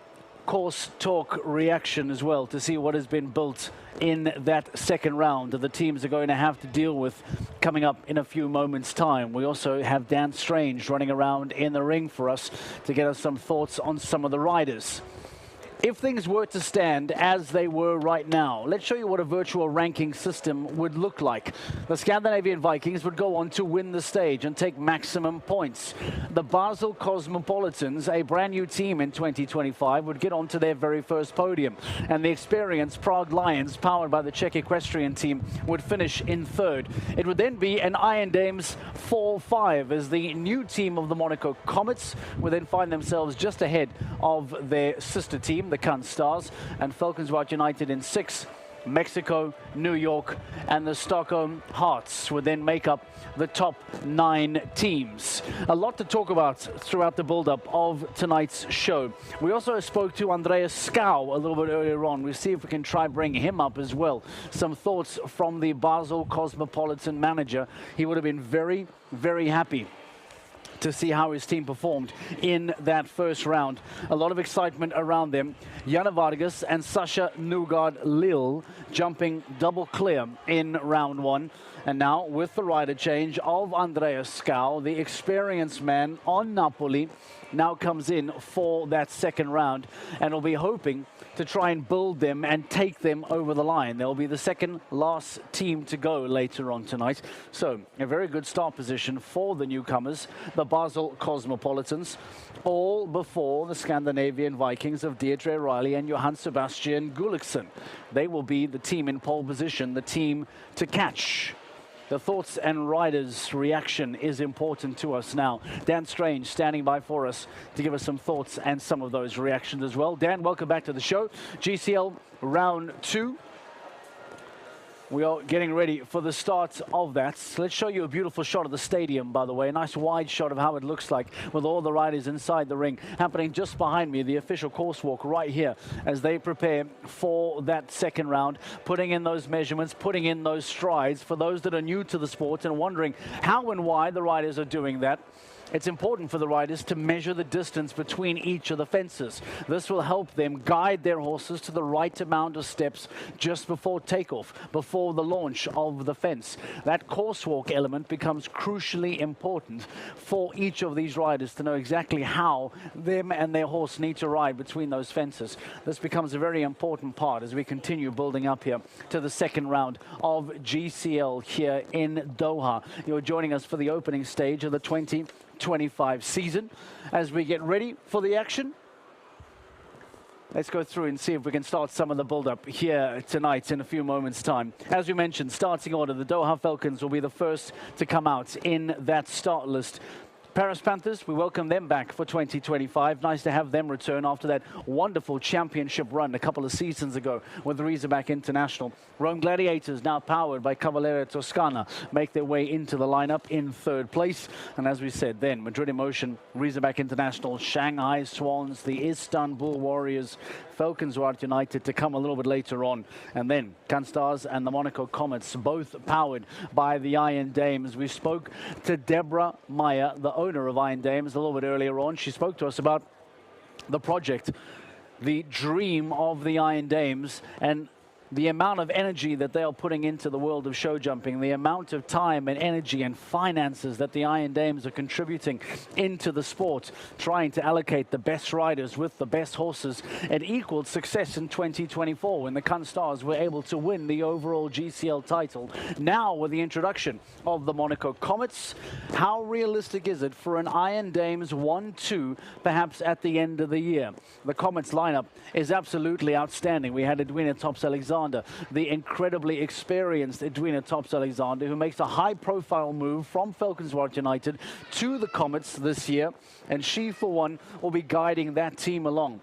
course talk reaction as well to see what has been built in that second round that the teams are going to have to deal with coming up in a few moments' time. We also have Dan Strange running around in the ring for us to get us some thoughts on some of the riders. If things were to stand as they were right now, let's show you what a virtual ranking system would look like. The Scandinavian Vikings would go on to win the stage and take maximum points. The Basel Cosmopolitans, a brand new team in 2025, would get onto their very first podium. And the experienced Prague Lions, powered by the Czech equestrian team, would finish in third. It would then be an Iron Dames 4-5 as the new team of the Monaco Comets would then find themselves just ahead of their sister team, the Cannes Stars, and Falcons White United in 6. Mexico, New York, and the Stockholm Hearts would then make up the top 9 teams. A lot to talk about throughout the build-up of tonight's show. We also spoke to Andreas Skau a little bit earlier on. We'll see if we can try bring him up as well. Some thoughts from the Basel Cosmopolitan manager. He would have been very, very happy to see how his team performed in that first round. A lot of excitement around them. Jana Vargas and Sasha Nugard-Lille jumping double clear in round 1. And now with the rider change of Andreas Skau, the experienced man on Napoli now comes in for that second round and will be hoping to try and build them and take them over the line. They'll be the second last team to go later on tonight. So a very good start position for the newcomers, the Basel Cosmopolitans, all before the Scandinavian Vikings of Deirdre Riley and Johan Sebastian Gulliksen. They will be the team in pole position, the team to catch. The thoughts and riders' reaction is important to us now. Dan Strange standing by for us to give us some thoughts and some of those reactions as well. Dan, welcome back to the show. GCL round 2. We are getting ready for the start of that. So let's show you a beautiful shot of the stadium, by the way. A nice wide shot of how it looks like with all the riders inside the ring. Happening just behind me, the official course walk right here as they prepare for that second round. Putting in those measurements, putting in those strides. For those that are new to the sport and wondering how and why the riders are doing that, it's important for the riders to measure the distance between each of the fences. This will help them guide their horses to the right amount of steps just before takeoff, before the launch of the fence. That course walk element becomes crucially important for each of these riders to know exactly how them and their horse need to ride between those fences. This becomes a very important part as we continue building up here to the second round of GCL here in Doha. You're joining us for the opening stage of the 2025 season. As we get ready for the action, let's go through and see if we can start some of the build-up here tonight in a few moments' time. As we mentioned, starting order, the Doha Falcons will be the first to come out in that start list. Paris Panthers, we welcome them back for 2025. Nice to have them return after that wonderful championship run a couple of seasons ago with the Razorback International. Rome Gladiators, now powered by Cavaliere Toscana, make their way into the lineup in third place. And as we said then, Madrid Emotion, Razorback International, Shanghai Swans, the Istanbul Warriors, Falcons Art United to come a little bit later on. And then Canstars and the Monaco Comets, both powered by the Iron Dames. We spoke to Deborah Meyer, the owner of Iron Dames, a little bit earlier on. She spoke to us about the project, the dream of the Iron Dames, and the amount of energy that they are putting into the world of show jumping, the amount of time and energy and finances that the Iron Dames are contributing into the sport, trying to allocate the best riders with the best horses. It equaled success in 2024 when the Canstars were able to win the overall GCL title. Now, with the introduction of the Monaco Comets, how realistic is it for an Iron Dames 1-2 perhaps at the end of the year? The Comets lineup is absolutely outstanding. We had Edwina Tops-Alexander, the incredibly experienced Edwina Tops-Alexander, who makes a high-profile move from Falcons Art United to the Comets this year, and she, for one, will be guiding that team along.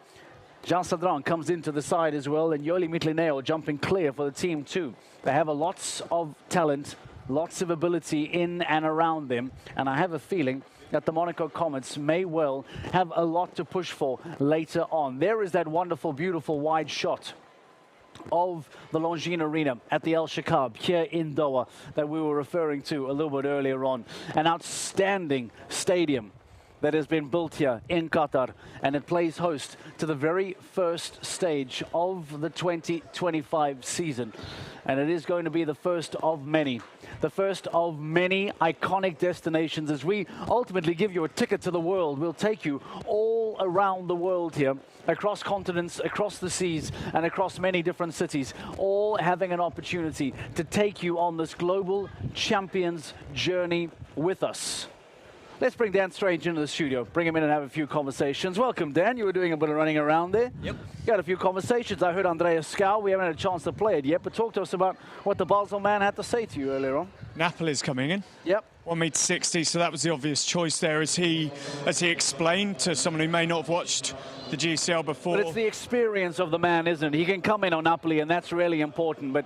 Jean Sadran comes into the side as well, and Yoli Mitlineo jumping clear for the team too. They have lots of talent, lots of ability in and around them, and I have a feeling that the Monaco Comets may well have a lot to push for later on. There is that wonderful, beautiful wide shot of the Longines Arena at the El Shakab here in Doha that we were referring to a little bit earlier on. An outstanding stadium that has been built here in Qatar, and it plays host to the very first stage of the 2025 season. And it is going to be the first of many. The first of many iconic destinations as we ultimately give you a ticket to the world. We'll take you all around the world here, across continents, across the seas, and across many different cities, all having an opportunity to take you on this global champions journey with us. Let's bring Dan Strange into the studio, bring him in and have a few conversations. Welcome, Dan. You were doing a bit of running around there. Yep. You had a few conversations. I heard Andreas Scow. We haven't had a chance to play it yet, but talk to us about what the Basel man had to say to you earlier on. Napoli's coming in. Yep. 1m60, so that was the obvious choice there. As he explained to someone who may not have watched the GCL before. But it's the experience of the man, isn't it? He can come in on Napoli, and that's really important, but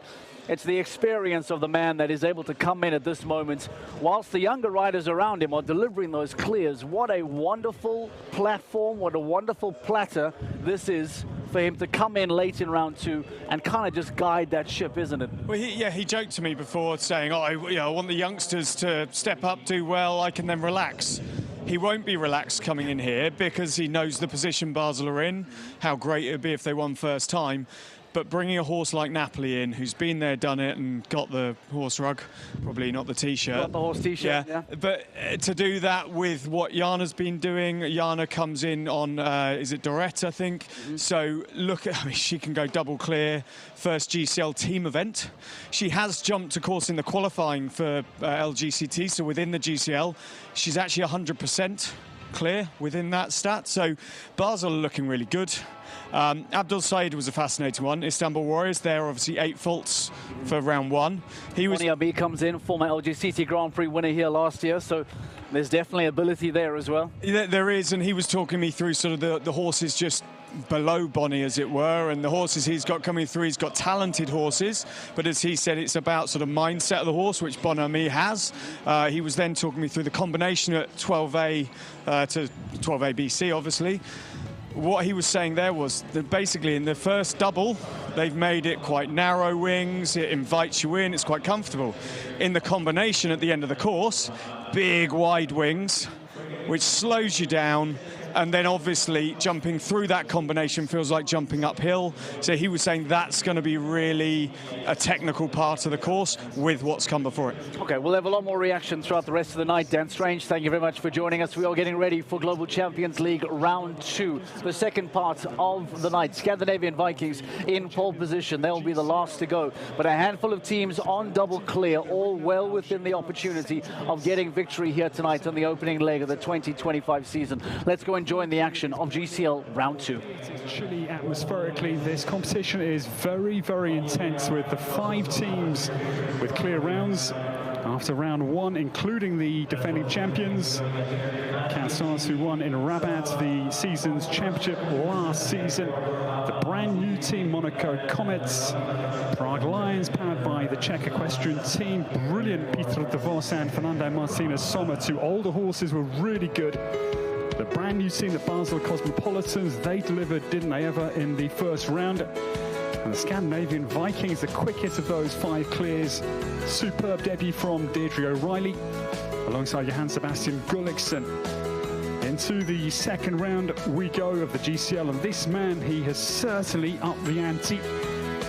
it's the experience of the man that is able to come in at this moment, whilst the younger riders around him are delivering those clears. What a wonderful platform, what a wonderful platter this is for him to come in late in round 2 and kind of just guide that ship, isn't it? Well, he joked to me before saying, I want the youngsters to step up, do well, I can then relax. He won't be relaxed coming in here because he knows the position Basel are in, how great it would be if they won first time. But bringing a horse like Napoli in, who's been there, done it, and got the horse rug, probably not the T-shirt. Got the horse T-shirt, yeah. But to do that with what Jana's been doing, Jana comes in on, is it Dorette, I think? Mm-hmm. So look at, she can go double clear, first GCL team event. She has jumped, of course, in the qualifying for LGCT, so within the GCL. She's actually 100%. clear within that stat. So Basel are looking really good. Abdul Said was a fascinating one. Istanbul Warriors, they're obviously 8 faults for round 1. He was. Abi comes in, former LGCT Grand Prix winner here last year, so there's definitely ability there as well. There is, and he was talking me through sort of the horses just below Bonnie, as it were, and the horses he's got coming through, he's got talented horses, but as he said, it's about sort of mindset of the horse, which Bon Ami has. He was then talking me through the combination at 12A to 12A BC, obviously. What he was saying there was that basically in the first double, they've made it quite narrow wings, it invites you in, it's quite comfortable. In the combination at the end of the course, big wide wings, which slows you down, and then obviously jumping through that combination feels like jumping uphill. So he was saying that's going to be really a technical part of the course with what's come before it. Okay, we'll have a lot more reaction throughout the rest of the night. Dan Strange, thank you very much for joining us. We are getting ready for Global Champions League Round 2, the second part of the night. Scandinavian Vikings in pole position. They'll be the last to go. But a handful of teams on double clear, all well within the opportunity of getting victory here tonight on the opening leg of the 2025 season. Let's go and join the action of GCL Round 2. It's chilly atmospherically. This competition is very, very intense with the 5 teams with clear rounds after round 1, including the defending champions, Kansas, who won in Rabat the season's championship last season. The brand new team, Monaco Comets, Prague Lions, powered by the Czech equestrian team. Brilliant Peter de Vos and Fernando Martinez Sommer. 2 older horses were really good. The brand new team, the Basel Cosmopolitans, they delivered, didn't they ever, in the first round. And the Scandinavian Vikings, the quickest of those 5 clears. Superb debut from Deirdre O'Reilly, alongside Johann Sebastian Gulliksen. Into the second round we go of the GCL, and this man, he has certainly upped the ante.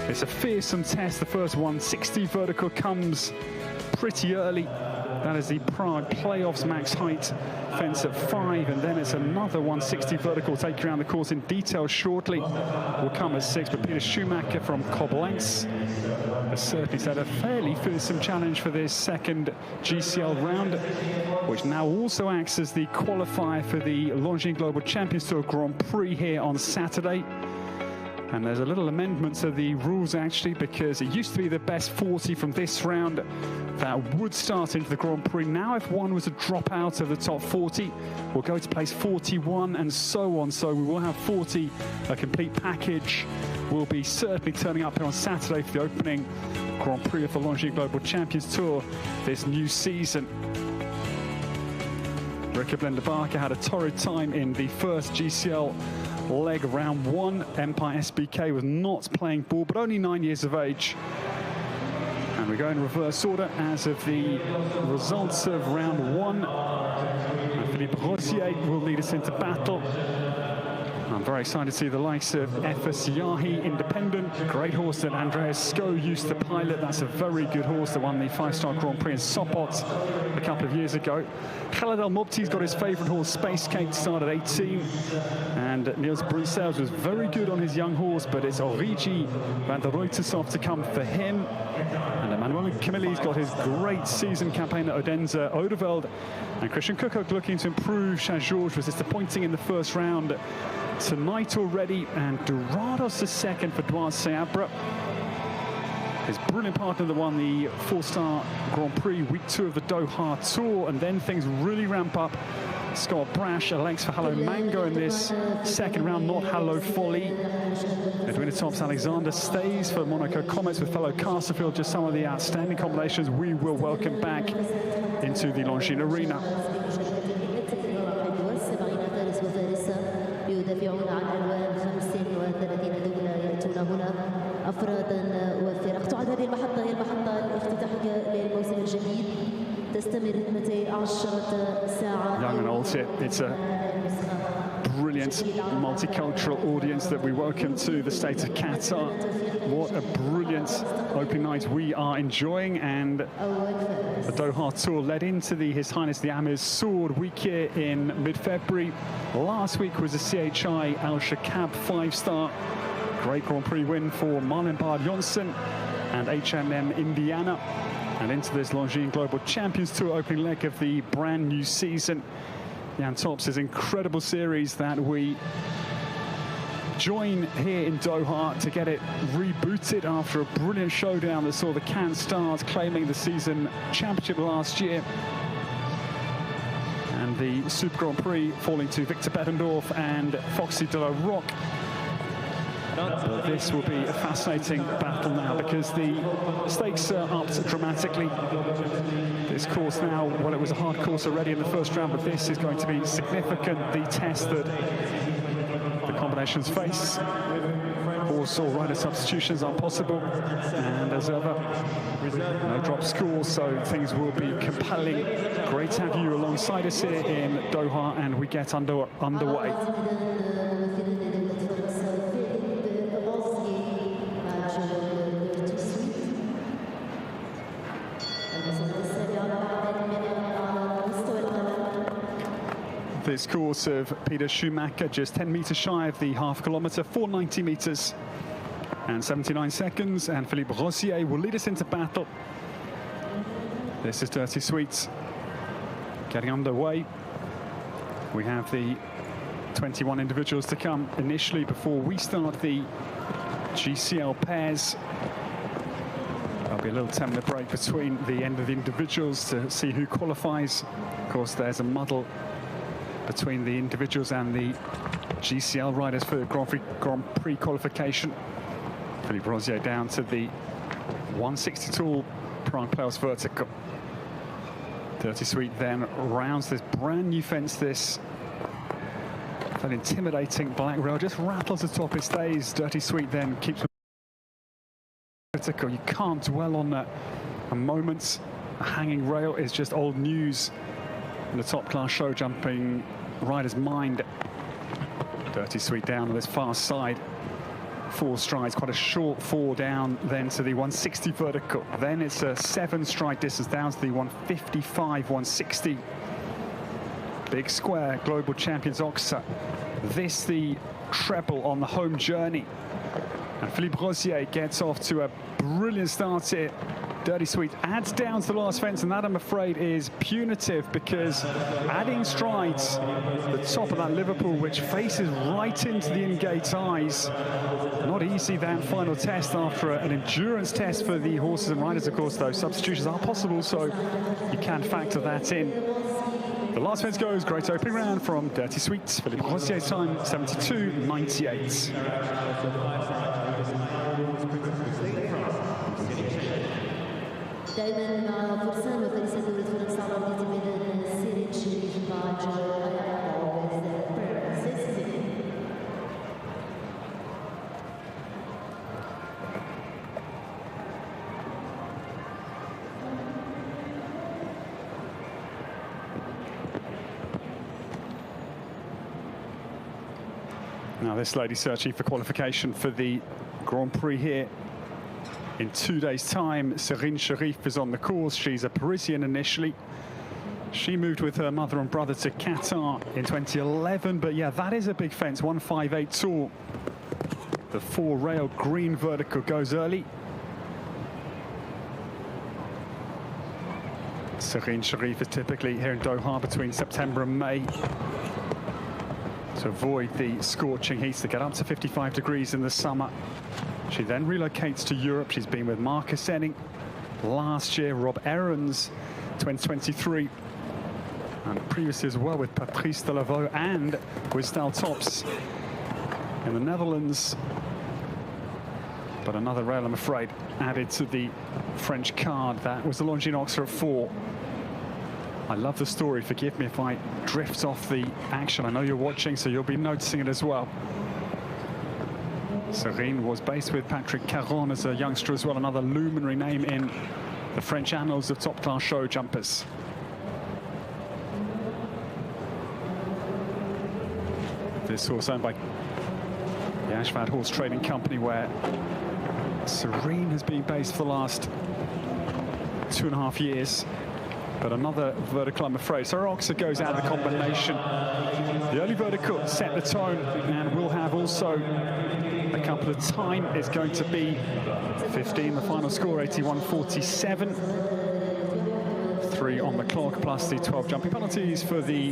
It's a fearsome test. The first 160 vertical comes pretty early. That is the Prague playoffs max height fence at 5, and then it's another 160 vertical. We'll take you around the course in detail shortly. Will come at 6, but Peter Schumacher from Koblenz has certainly set a fairly fearsome challenge for this second GCL round, which now also acts as the qualifier for the Longines Global Champions Tour Grand Prix here on Saturday. And there's a little amendment to the rules, actually, because it used to be the best 40 from this round that would start into the Grand Prix. Now, if one was to drop out of the top 40, we'll go to place 41 and so on. So we will have 40, a complete package. Will be certainly turning up here on Saturday for the opening Grand Prix of the Longines Global Champions Tour this new season. Rikke Blender-Barker had a torrid time in the first GCL leg round 1. Empire SBK was not playing ball, but only 9 years of age. And we go in reverse order as of the results of round 1. And Philippe Rosier will lead us into battle. I'm very excited to see the likes of Efes Yahi Independent. Great horse that Andreas Sko used to pilot. That's a very good horse that won the 5-star Grand Prix in Sopot a couple of years ago. Khaled El Mobti's got his favourite horse, Space Cake, to start at 18. And Niels Brunsels was very good on his young horse, but it's Origi van der Ruytershof to come for him. And Emmanuel Camilli's got his great season campaign at Odense Odeveld. And Christian Cook looking to improve. Saint-Georges was disappointing in the first round tonight already, and Dorados the second for Dwight Seabra. His brilliant partner that won the 4-star Grand Prix week 2 of the Doha Tour, and then things really ramp up. Scott Brash elects for Hello Mango in this second round, not Hello Folly. Edwina Tops Alexander stays for Monaco Comets with fellow Castlefield. Just some of the outstanding combinations we will welcome back into the Longines Arena. يدافعون عن عنوان 35 دولة يأتون هنا أفرادا وفرق. تعد هذه المحطة هي المحطة الافتتاحية للموسم الجديد تستمر 12 ساعة. Young and old, it's a brilliant multicultural audience that we welcome to the state of Qatar. What a brilliant opening night we are enjoying, and the Doha Tour led into His Highness the Amir's Sword week here in mid-February. Last week was a CHI Al Shakab 5-star. Great Grand Prix win for Marlon Bard Johnson and H&M Indiana. And into this Longines Global Champions Tour opening leg of the brand new season. Jan Tops' incredible series that we join here in Doha to get it rebooted after a brilliant showdown that saw the Cannes Stars claiming the season championship last year. And the Super Grand Prix falling to Victor Bettendorf and Foxy de la Roque. But this will be a fascinating battle now because the stakes are upped dramatically. This course now, well, it was a hard course already in the first round, but this is going to be significant. The test that the combinations face. Also, rider substitutions are possible, and as ever, no drop scores, so things will be compelling. Great to have you alongside us here in Doha, and we get underway. This course of Peter Schumacher, just 10 metres shy of the half kilometre, 490 metres and 79 seconds, and Philippe Rosier will lead us into battle. This is Dirty Sweets getting underway. We have the 21 individuals to come initially before we start the GCL pairs. There'll be a little 10-minute break between the end of the individuals to see who qualifies. Of course, there's a muddle between the individuals and the GCL riders for the Grand Prix qualification. Philippe Rosier down to the 160 tool prime playoffs vertical. Dirty Sweet then rounds this brand new fence, this very intimidating black rail, just rattles the top, it stays. Dirty Sweet then keeps vertical. You can't dwell on a moment. A hanging rail is just old news in the top class show jumping rider's mind. Dirty Sweet down on this far side. 4 strides, quite a short fall down then to the 160 vertical. Then it's a 7-stride distance down to the 155, 160. Big square, global champions Oxa. This the treble on the home journey. And Philippe Rosier gets off to a brilliant start here. Dirty Sweet adds down to the last fence, and that, I'm afraid, is punitive because adding strides, the top of that Liverpool, which faces right into the in-gate eyes. Not easy, that final test after an endurance test for the horses and riders, of course, though. Substitutions are possible, so you can factor that in. The last fence goes, great opening round from Dirty Sweet. Philippe Rosier's time, 72.98. دائما مع فرسان وفريسة دولة فرنسا عرضية ميدان سيرين شريف باجر Now this lady searching for qualification for the Grand Prix here. In 2 days' time, Serine Sharif is on the course. She's a Parisian initially. She moved with her mother and brother to Qatar in 2011, but yeah, that is a big fence, 158 tall. The 4-rail green vertical goes early. Serine Sharif is typically here in Doha between September and May to avoid the scorching heats that get up to 55 degrees in the summer. She then relocates to Europe. She's been with Marcus Enning last year, Rob Aarons 2023, and previously as well with Patrice Delaveau and with Stal Tops in the Netherlands. But another rail, I'm afraid, added to the French card. That was the Longines Oxford at 4. I love the story. Forgive me if I drift off the action. I know you're watching, so you'll be noticing it as well. Serine was based with Patrick Caron as a youngster as well, another luminary name in the French annals of top-class show jumpers. This horse owned by the Ashford Horse Trading Company, where Serine has been based for the last 2.5 years. But another vertical, I'm afraid. So Oxa goes out of the combination. The early vertical set the tone, and we'll have also a couple of time. It's going to be 15, the final score, 81.47. 3 3 on the clock, plus the 12 jumping penalties for the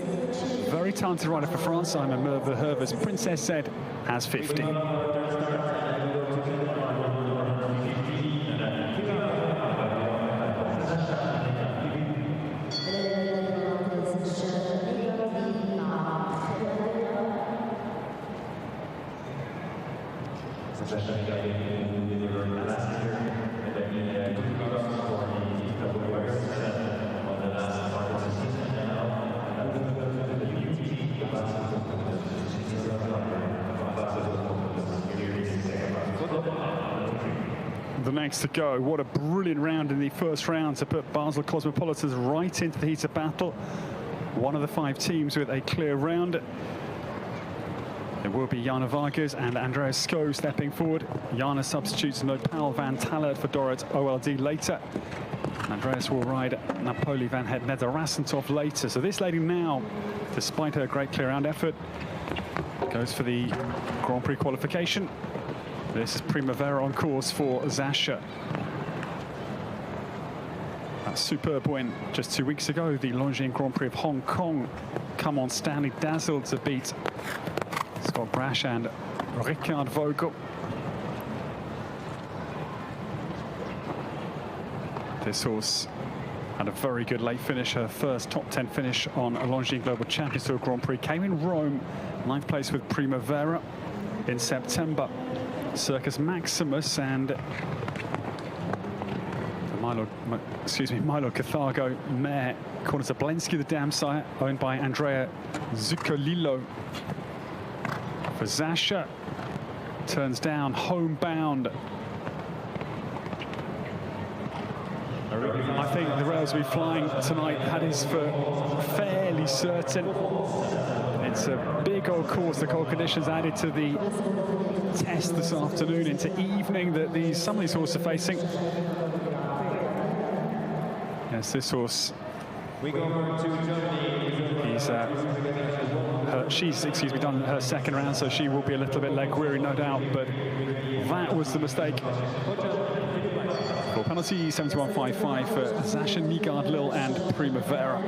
very talented rider for France, Simon Merve-Hervers. Princess Z has 50. The next to go. What a brilliant round in the first round to put Basel Cosmopolitans right into the heat of battle. One of the 5 teams with a clear round. It will be Jana Vargas and Andreas Sko stepping forward. Jana substitutes Nopal van Tallert for Dorrit OLD later. Andreas will ride Napoli van Het Nederrassentov later. So this lady now, despite her great clear round effort, goes for the Grand Prix qualification. This is Primavera on course for Zasha. That superb win just 2 weeks ago, the Longines Grand Prix of Hong Kong. Come on, Stanley dazzled to beat Scott Brash and Ricard Vogel. This horse had a very good late finish, her first top 10 finish on a Longines Global Champions Tour Grand Prix. Came in Rome, 9th place with Primavera in September. Circus Maximus and the Milo Carthago mare, according to Blensky, the dam sire, owned by Andrea Zuccolillo. For Zasha, turns down, homebound. I think the rails will be flying tonight. That is for fairly certain. It's a big old course. The cold conditions added to the test this afternoon into evening that some of these horses are facing. Yes, this horse. She's done her second round, so she will be a little bit leg weary, no doubt. But that was the mistake. For penalty 71.55 for Zasha, Migard, Lille, and Primavera.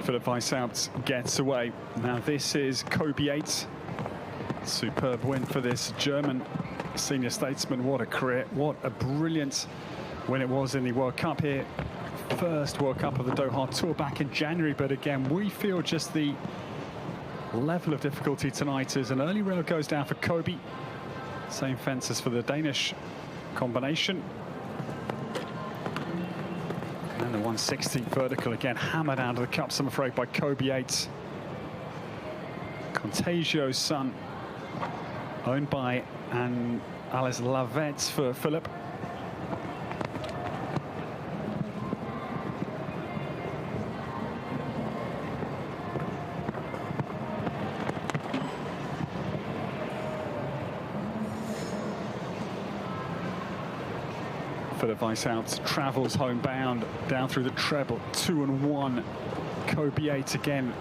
Philip Weishaupt gets away. Now this is Kobe 8. Superb win for this German senior statesman. What a career, what a brilliant win it was in the World Cup here. First World Cup of the Doha Tour back in January, but again, we feel just the level of difficulty tonight as an early rail goes down for Kobe. Same fence as for the Danish combination. And the 160 vertical again hammered out of the cups, I'm afraid, by Kobe 8. Contagio's son, owned by Alice Lavette for Philip. Philip Weishaupt travels homebound down through the treble, 2-1. Kobe 8 again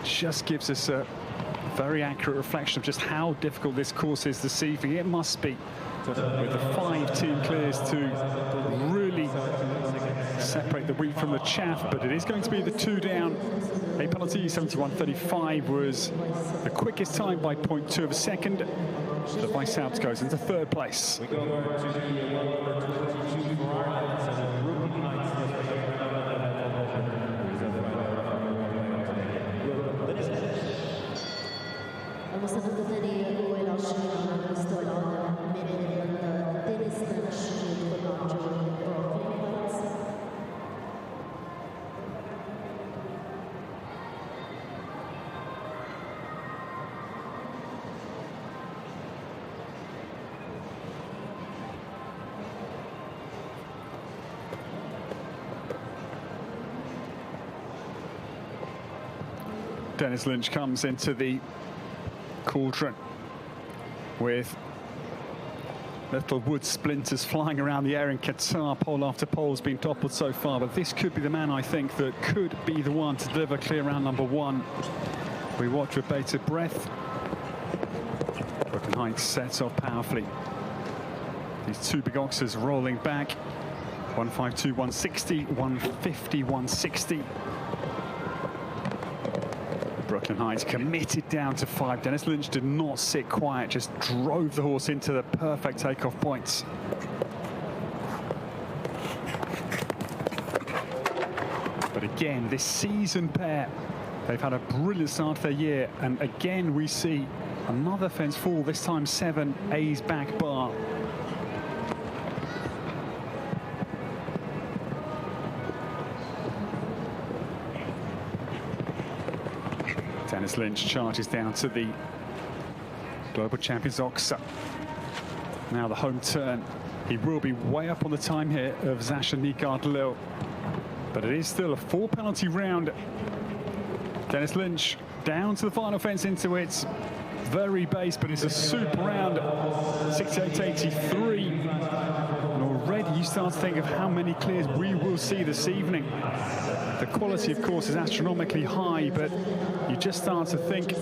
just gives us a very accurate reflection of just how difficult this course is this evening. It must be, with the 5-team clears, to really separate the wheat from the chaff, but it is going to be the 2 down. A penalty 71.35 was the quickest time by 0.2 of a second. The Weishaupt goes into 3rd place. المصنف الثاني هو 20 على مستوى العالم من التنس يدخل مع جولة Dennis Lynch comes into the cauldron with Little wood splinters flying around the air in Qatar. Pole after pole has been toppled so far, but this could be the man, I think, that could be the one to deliver clear round number 1. We watch with bated breath. Brooklyn Heights sets off powerfully. These two big oxes rolling back. 152, 160, 150, 160. Brooklyn Heights committed down to 5. Dennis Lynch did not sit quiet, just drove the horse into the perfect takeoff points. But again, this seasoned pair, they've had a brilliant start to their year, and again we see another fence fall, this time 7, A's back bar. Dennis Lynch charges down to the global champions ox. Now the home turn. He will be way up on the time here of Zasha Nygaard-Lille. But it is still a 4-penalty round. Dennis Lynch down to the final fence into its very base, but it's a super round. 68.83. And already you start to think of how many clears we will see this evening. The quality, of course, is astronomically high, but you just start to think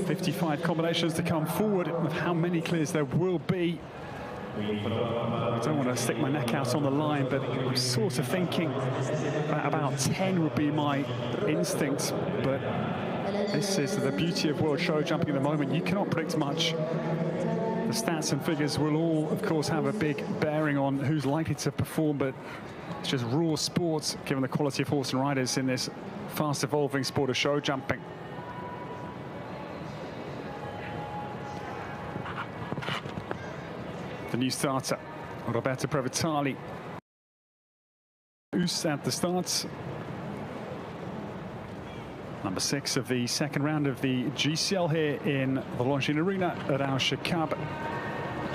55 combinations to come forward of how many clears there will be. I don't want to stick my neck out on the line, but I'm sort of thinking that about 10 would be my instinct. But this is the beauty of world show jumping at the moment. You cannot predict much. The stats and figures will all, of course, have a big bearing on who's likely to perform, but it's just raw sports, given the quality of horse and riders in this fast-evolving sport of show jumping. The new starter, Roberto Previtali. Oos at the start. Number 6 of the second round of the GCL here in the Longines Arena at Al Shakab.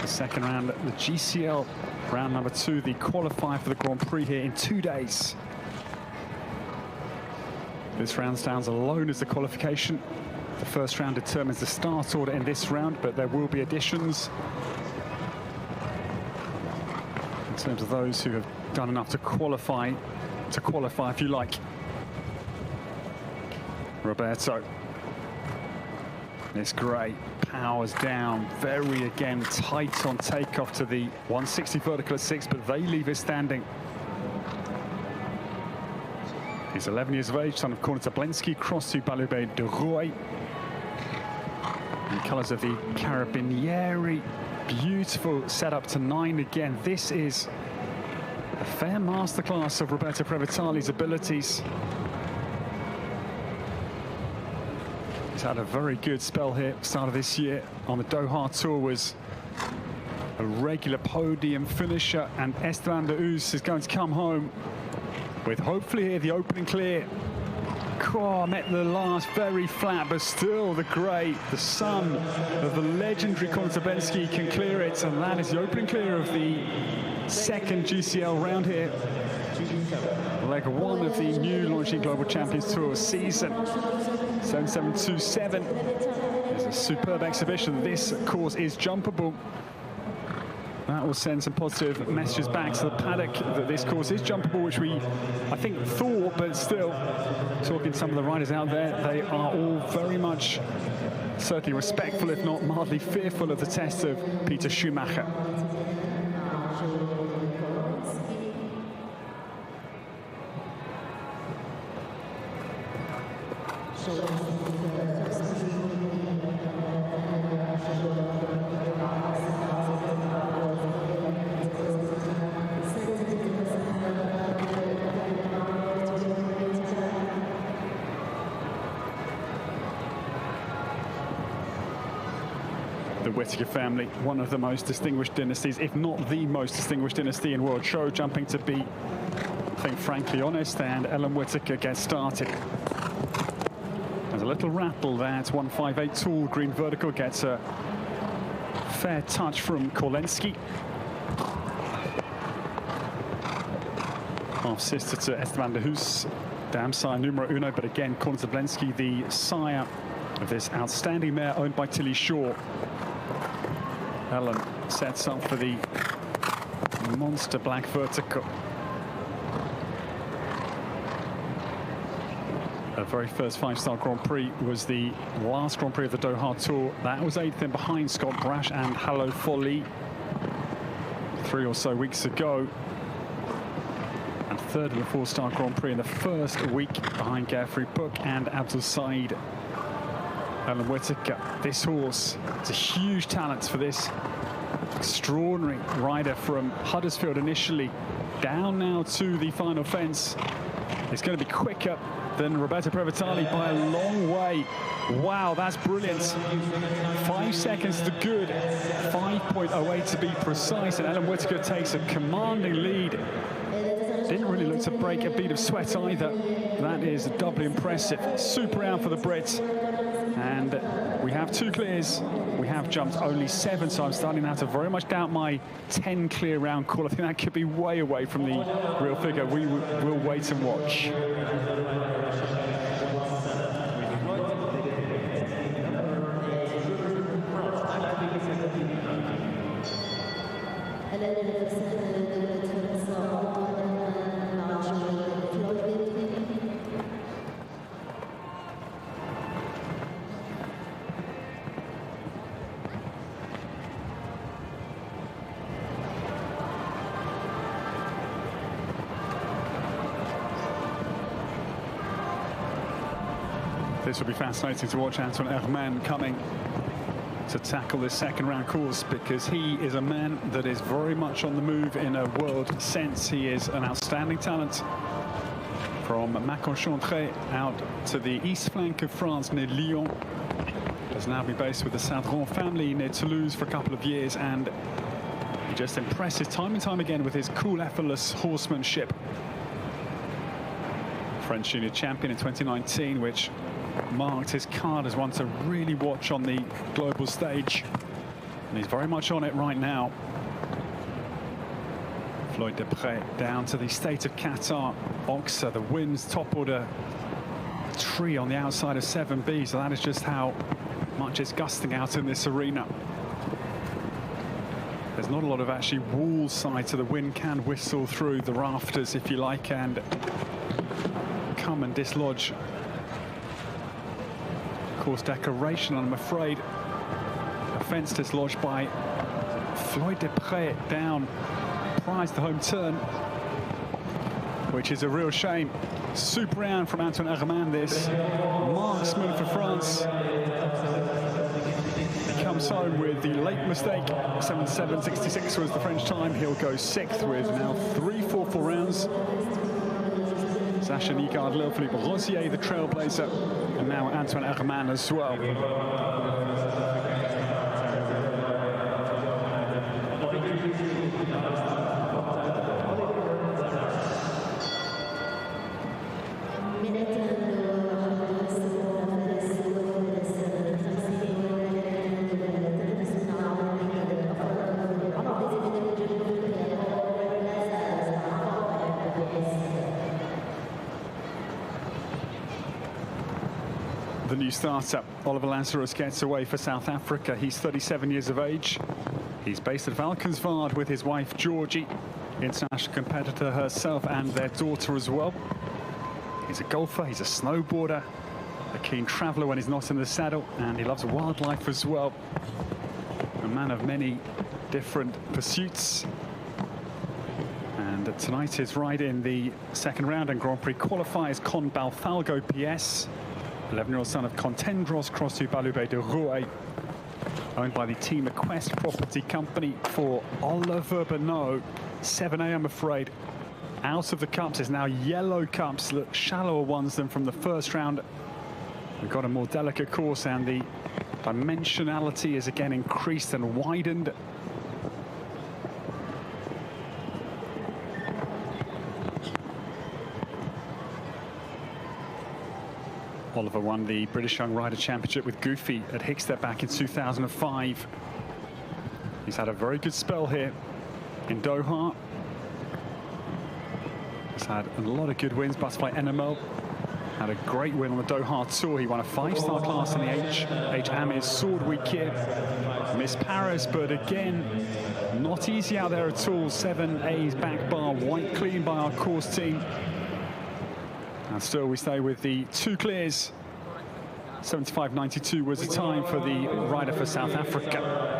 The second round, the GCL round number 2, the qualifier for the Grand Prix here in 2 days. This round stands alone as the qualification. The first round determines the start order in this round, but there will be additions in terms of those who have done enough to qualify if you like. Roberto. This grey powers down, very again tight on takeoff to the 160 vertical at 6, but they leave it standing. He's 11 years of age, son of Corne Tablinski, cross to Balubé de Roy. In colours of the Carabinieri, beautiful setup to 9 again. This is a fair masterclass of Roberto Previtali's abilities. He's had a very good spell here, start of this year on the Doha Tour, was a regular podium finisher, and Esteban de Oos is going to come home with hopefully here the opening clear. Met the last very flat, but still the grey, the son of the legendary Corne Tablinski, can clear it, and that is the opening clear of the second GCL round here. Leg 1 of the new Longines Global Champions Tour season. 7727 is a superb exhibition. This course is jumpable. That will send some positive messages back to the paddock that this course is jumpable, which we, I think, thought, but still, talking to some of the riders out there, they are all very much certainly respectful, if not mildly fearful, of the test of Peter Schumacher. The Whittaker family, one of the most distinguished dynasties, if not the most distinguished dynasty in world show jumping, to be, I think, frankly honest, and Ellen Whittaker gets started. There's a little rattle there. It's 158 tall, green vertical, gets a fair touch from Kolensky. Half sister to Esteban de Oos, dam sire numero uno, but again, Corne Tablinski, the sire of this outstanding mare owned by Tilly Shaw. Ellen sets up for the monster black vertical. The very first five-star Grand Prix was the last Grand Prix of the Doha Tour. That was 8th in behind Scott Brash and Hello Folly 3 or so weeks ago. And 3rd in the 4-star Grand Prix in the first week behind Geoffrey Book and Abdul Said. Alan Whitaker, this horse is a huge talent for this extraordinary rider from Huddersfield initially, down now to the final fence. It's going to be quicker than Roberto Previtali by a long way. Wow, that's brilliant. 5 seconds to good, 5.08 to be precise, and Alan Whitaker takes a commanding lead. Didn't really look to break a bead of sweat either. That is doubly impressive. Super round for the Brits. And we have 2 clears. We have jumped only 7, so I'm starting now to very much doubt my 10 clear round call. I think that could be way away from the real figure. We will wait and watch. This will be fascinating to watch Antoine Herman coming to tackle this second round course, because he is a man that is very much on the move in a world sense. He is an outstanding talent from Macon-Chantrey out to the east flank of France near Lyon. Has now been based with the Sadron family near Toulouse for a couple of years, and he just impresses time and time again with his cool, effortless horsemanship. French junior champion in 2019, which marked his card as one to really watch on the global stage, and he's very much on it right now. Floyd Depré down to the state of Qatar. Oxa, the winds top order tree on the outside of 7B, so that is just how much it's gusting out in this arena. There's not a lot of actually wall side, so the wind can whistle through the rafters, if you like, and come and dislodge course decoration. I'm afraid a fence dislodged by Floyd Depré down prize the home turn, which is a real shame. Super round from Antoine Herman, this marksman for France. He comes home with the late mistake. 7.766 was the French time. He'll go 6th with now 3 4-4 rounds. Sacha Nygaard, Philippe Rosier, the trailblazer, and now Antoine Herman as well. The new starter, Oliver Lazarus, gets away for South Africa. He's 37 years of age. He's based at Valkenswaard with his wife, Georgie, international competitor herself, and their daughter as well. He's a golfer, he's a snowboarder, a keen traveller when he's not in the saddle, and he loves wildlife as well. A man of many different pursuits. And tonight is right in the second round and Grand Prix qualifiers. Con Balfalgo PS, 11-year-old son of Contendros Cross du Balubé de Rouet, owned by the Team Quest Property Company for Oliver Bernot. 7A, I'm afraid. Out of the cups is now yellow cups, look shallower ones than from the first round. We've got a more delicate course, and the dimensionality is again increased and widened. Oliver won the British Young Rider Championship with Goofy at Hickstead back in 2005. He's had a very good spell here in Doha. He's had a lot of good wins. Butterfly NML Had a great win on the Doha Tour. He won a 5-star class in the H. Amir's Sword Week here. Missed Paris, but again, not easy out there at all. 7 A's back bar, white clean by our course team. And still we stay with the 2 clears. 75.92 was the time for the rider for South Africa.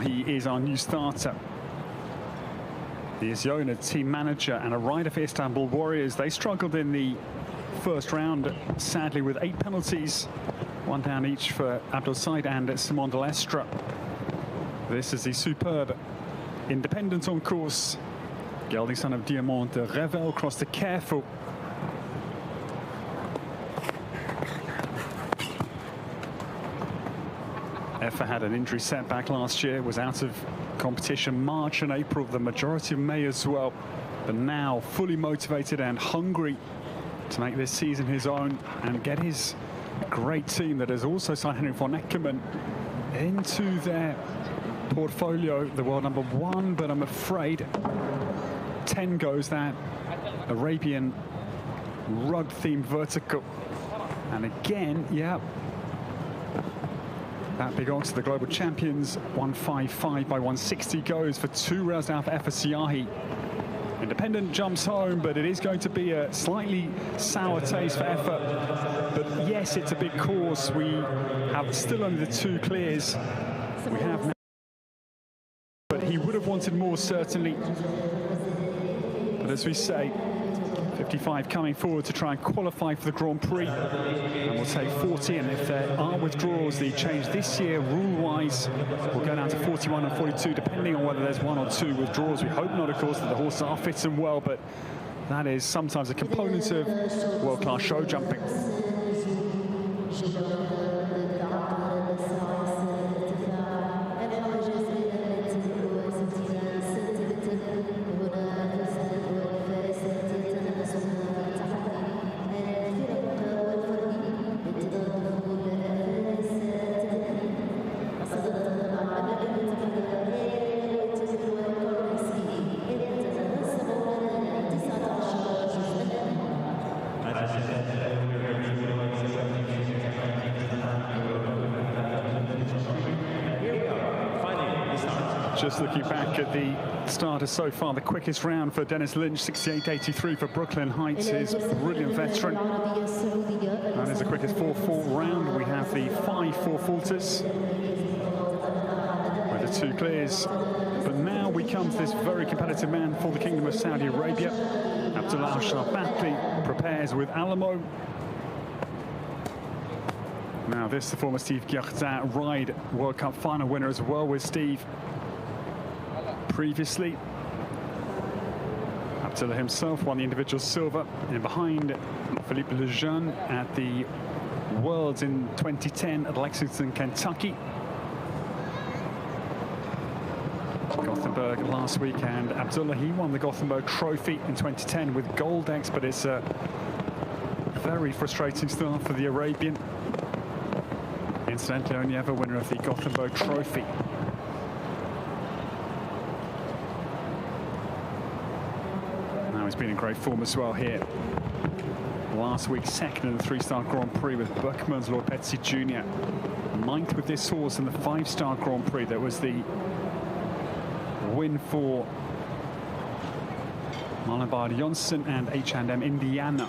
He is our new starter. He is the owner, team manager, and a rider for Istanbul Warriors. They struggled in the first round, sadly, with 8 penalties. 1 down each for Abdul Said and Simon de Lestre. This is the superb independent on course. Gelding son of Diamant de Revel crossed the careful. Effa had an injury setback last year, was out of competition March and April, the majority of May as well, but now fully motivated and hungry to make this season his own and get his great team that has also signed Henrik von Eckermann into their portfolio, the world #1, but I'm afraid 10 goes that Arabian rug-themed vertical. And again, yeah, that belongs to the global champions. 155 by 160 goes for 2 rails down for Effa Siahi. Independent jumps home, but it is going to be a slightly sour taste for Effa. But yes, it's a big course. We have still only the 2 clears. We have now, but he would have wanted more, certainly. But as we say, 55 coming forward to try and qualify for the Grand Prix, and we'll take 40, and if there are withdrawals, the change this year rule-wise will go down to 41 and 42 depending on whether there's 1 or 2 withdrawals. We hope not, of course, that the horses are fit and well, but that is sometimes a component of world-class show jumping. Just looking back at the starters so far, the quickest round for Dennis Lynch, 68.83 for Brooklyn Heights, his brilliant veteran. That is the quickest 4-4 round. We have the 5 4-falters with the 2 clears. But now we come to this very competitive man for the Kingdom of Saudi Arabia. Abdullah Al-Sharbatli prepares with Alamo. Now this, the former Steve Gerdin Ride World Cup final winner as well with Steve previously. Abdullah himself won the individual silver, and behind Philippe Lejeune at the Worlds in 2010 at Lexington, Kentucky. Gothenburg last week, and Abdullah, he won the Gothenburg Trophy in 2010 with Goldex, but it's a very frustrating start for the Arabian. Incidentally, only ever winner of the Gothenburg Trophy. Now he's been in great form as well here. Last week, 2nd in the 3-star Grand Prix with Buckman's Lord Petsy Jr. 9th with this horse in the 5-star Grand Prix. That was the win for Malabar Jonsson and H&M Indiana.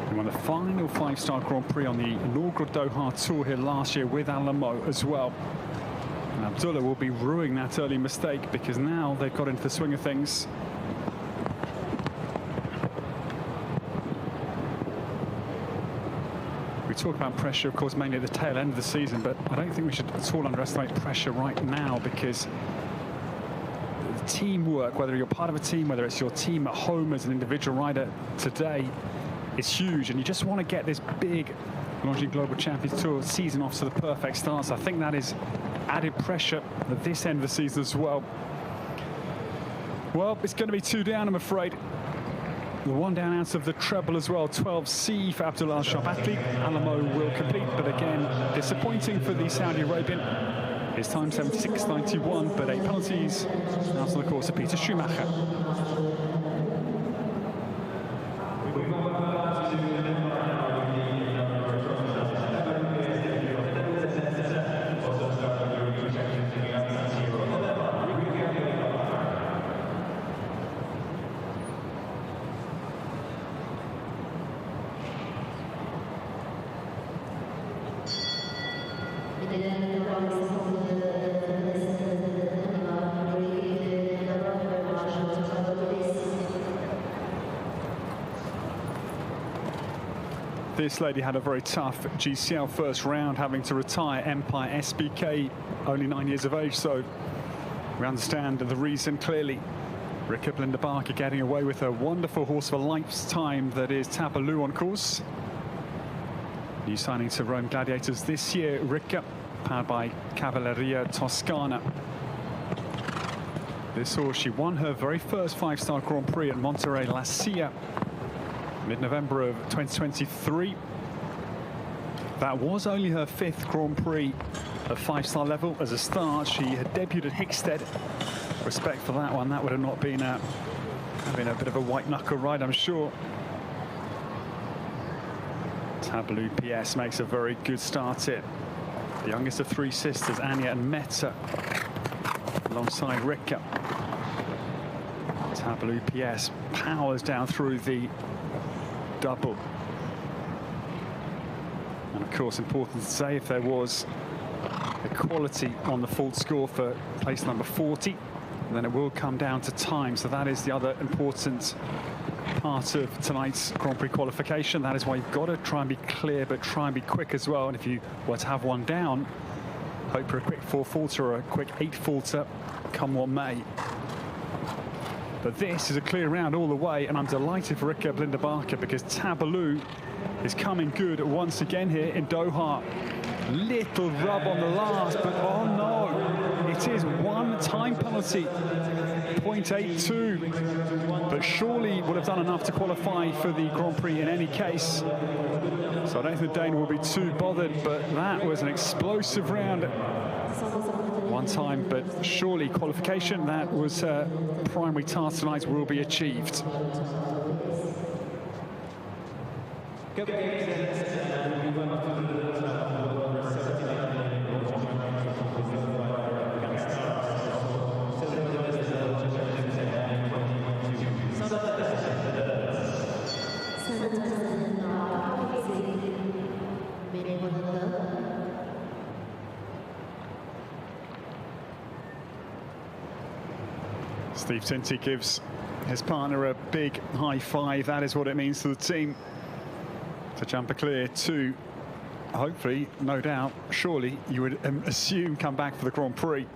He won the final 5-star Grand Prix on the inaugural Doha Tour here last year with Alamo as well. And Abdullah will be ruining that early mistake because now they've got into the swing of things. We talk about pressure, of course, mainly at the tail end of the season, but I don't think we should at all underestimate pressure right now, because teamwork, whether you're part of a team, whether it's your team at home as an individual rider today, is huge, and you just want to get this big Longines Global Champions Tour season off to the perfect start. So I think that is added pressure at this end of the season as well. Well, it's going to be 2 down, I'm afraid. The 1 down out of the treble as well. 12C for Abdullah Al-Shabatli. Alamo will complete, but again, disappointing for the Saudi Arabian. His time 76.91, but 8 penalties out on the course of Peter Schumacher. This lady had a very tough GCL first round, having to retire Empire SBK, only 9 years of age, so we understand the reason clearly. Rikke Blinderbarker getting away with a wonderful horse of a lifetime that is Tapalu on course. New signing to Rome Gladiators this year, Rikke, powered by Cavalleria Toscana. This horse, she won her very first 5-star Grand Prix at Monterey La Silla, mid-November of 2023. That was only her 5th Grand Prix at 5-star level as a start. She had debuted at Hickstead. Respect for that one. That would have not been a bit of a white knuckle ride, I'm sure. Tabalu PS makes a very good start here. The youngest of 3 sisters, Anya and Meta, alongside Rikke. Tabalu PS powers down through the double. And of course, important to say, if there was equality on the full score for place number 40, then it will come down to time. So that is the other important part of tonight's Grand Prix qualification. That is why you've got to try and be clear, but try and be quick as well. And if you were to have one down, hope for a quick 4-faulter or a quick 8-faulter, come what may. But this is a clear round all the way, and I'm delighted for Rikke Blinderbarker, because Tabalu is coming good once again here in Doha. Little rub on the last, but oh no, it is 1 time penalty, 0.82. But surely would have done enough to qualify for the Grand Prix in any case. So I don't think the Dane will be too bothered, but that was an explosive round. 1 time, but surely qualification, that was primary task tonight, will be achieved. Steve Tinty gives his partner a big high five. That is what it means to the team to jump a clear to, hopefully, no doubt, surely you would assume, come back for the Grand Prix.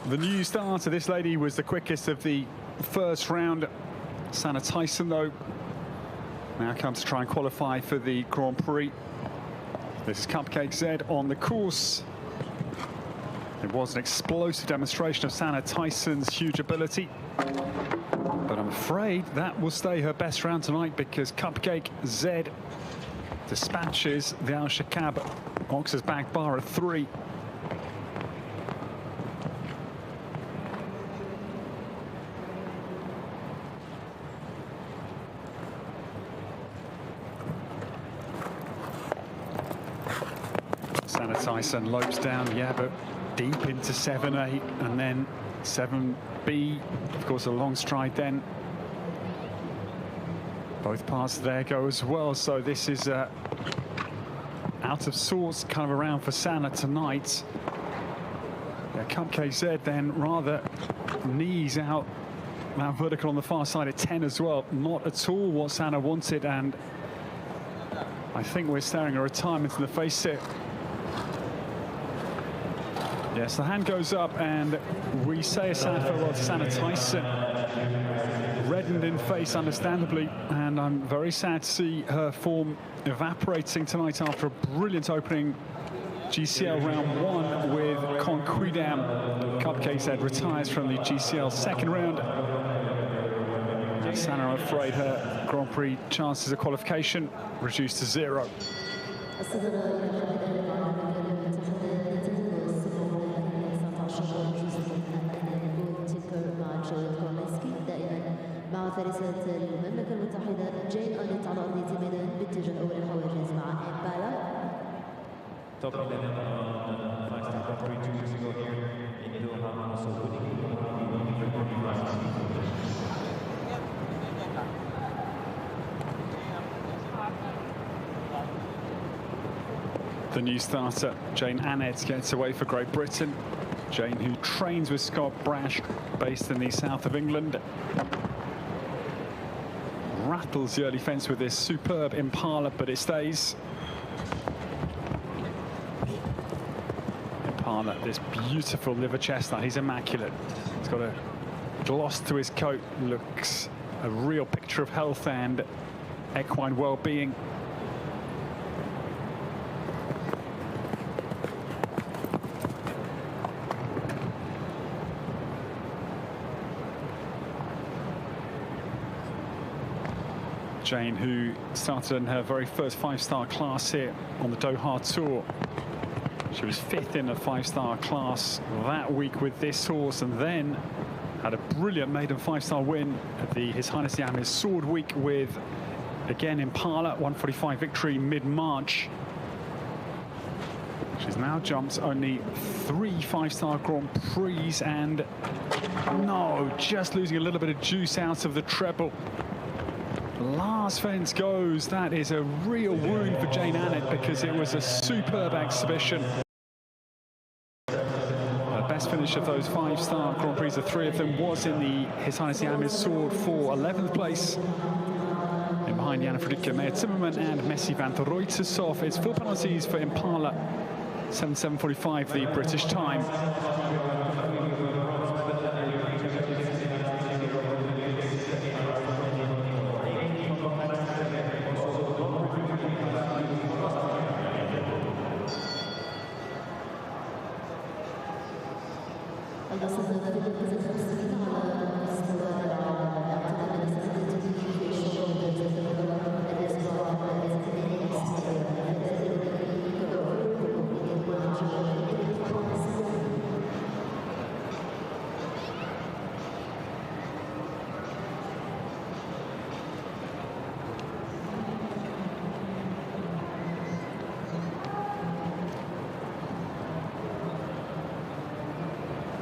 The new starter, this lady, was the quickest of the first round. Sanna Tyson, though, now comes to try and qualify for the Grand Prix. This is Cupcake Z on the course. It was an explosive demonstration of Sanna Tyson's huge ability. But I'm afraid that will stay her best round tonight, because Cupcake Z dispatches the Al Shakab Ox's back bar at 3. Sanna Tyson lopes down, yeah, but deep into 7A, and then 7B, of course, a long stride then. Both parts there go as well, so this is out of sorts kind of around for Sanna tonight. Yeah, Cupcake Z then rather knees out, now vertical on the far side at 10 as well. Not at all what Sanna wanted, and I think we're staring a retirement in the face here. Yes, the hand goes up, and we say a sad farewell to Sanna Tyson. Reddened in face, understandably, and I'm very sad to see her form evaporating tonight after a brilliant opening GCL round 1 with Conquidam. Cupcake said retires from the GCL second round. Sanna, I'm afraid her Grand Prix chances of qualification reduced to 0. مع فارسة المملكة المتحدة جين أنت على أرضية الميدان باتجاه أول الحواجز مع إمبالا. Top 11 5-star Grand Prix 2 years ago here in Doha, also winning the new starter, Jane Annett, gets away for Great Britain. Jane, who trains with Scott Brash, based in the south of England. Rattles the early fence with this superb Impala, but it stays. Impala, this beautiful liver chestnut, he's immaculate. He's got a gloss to his coat, looks a real picture of health and equine well-being. Jane, who started in her very first 5-star class here on the Doha Tour. She was 5th in a 5-star class that week with this horse, and then had a brilliant maiden 5-star win at the His Highness the Amir's Sword Week with, again, Impala, 145 victory mid-March. She's now jumped only 3 5-star Grand Prix, and no, just losing a little bit of juice out of the treble. Last fence goes. That is a real wound for Jane Annett, because it was a superb exhibition. Her best finish of those 5-star Grand Prix, the 3 of them, was in the His Highness the Amir's Sword for 11th place. In behind Jana Fredrika Meyer-Zimmermann and Messi van der Ruytershoff. It's 4 penalties for Impala, 7:45 the British time.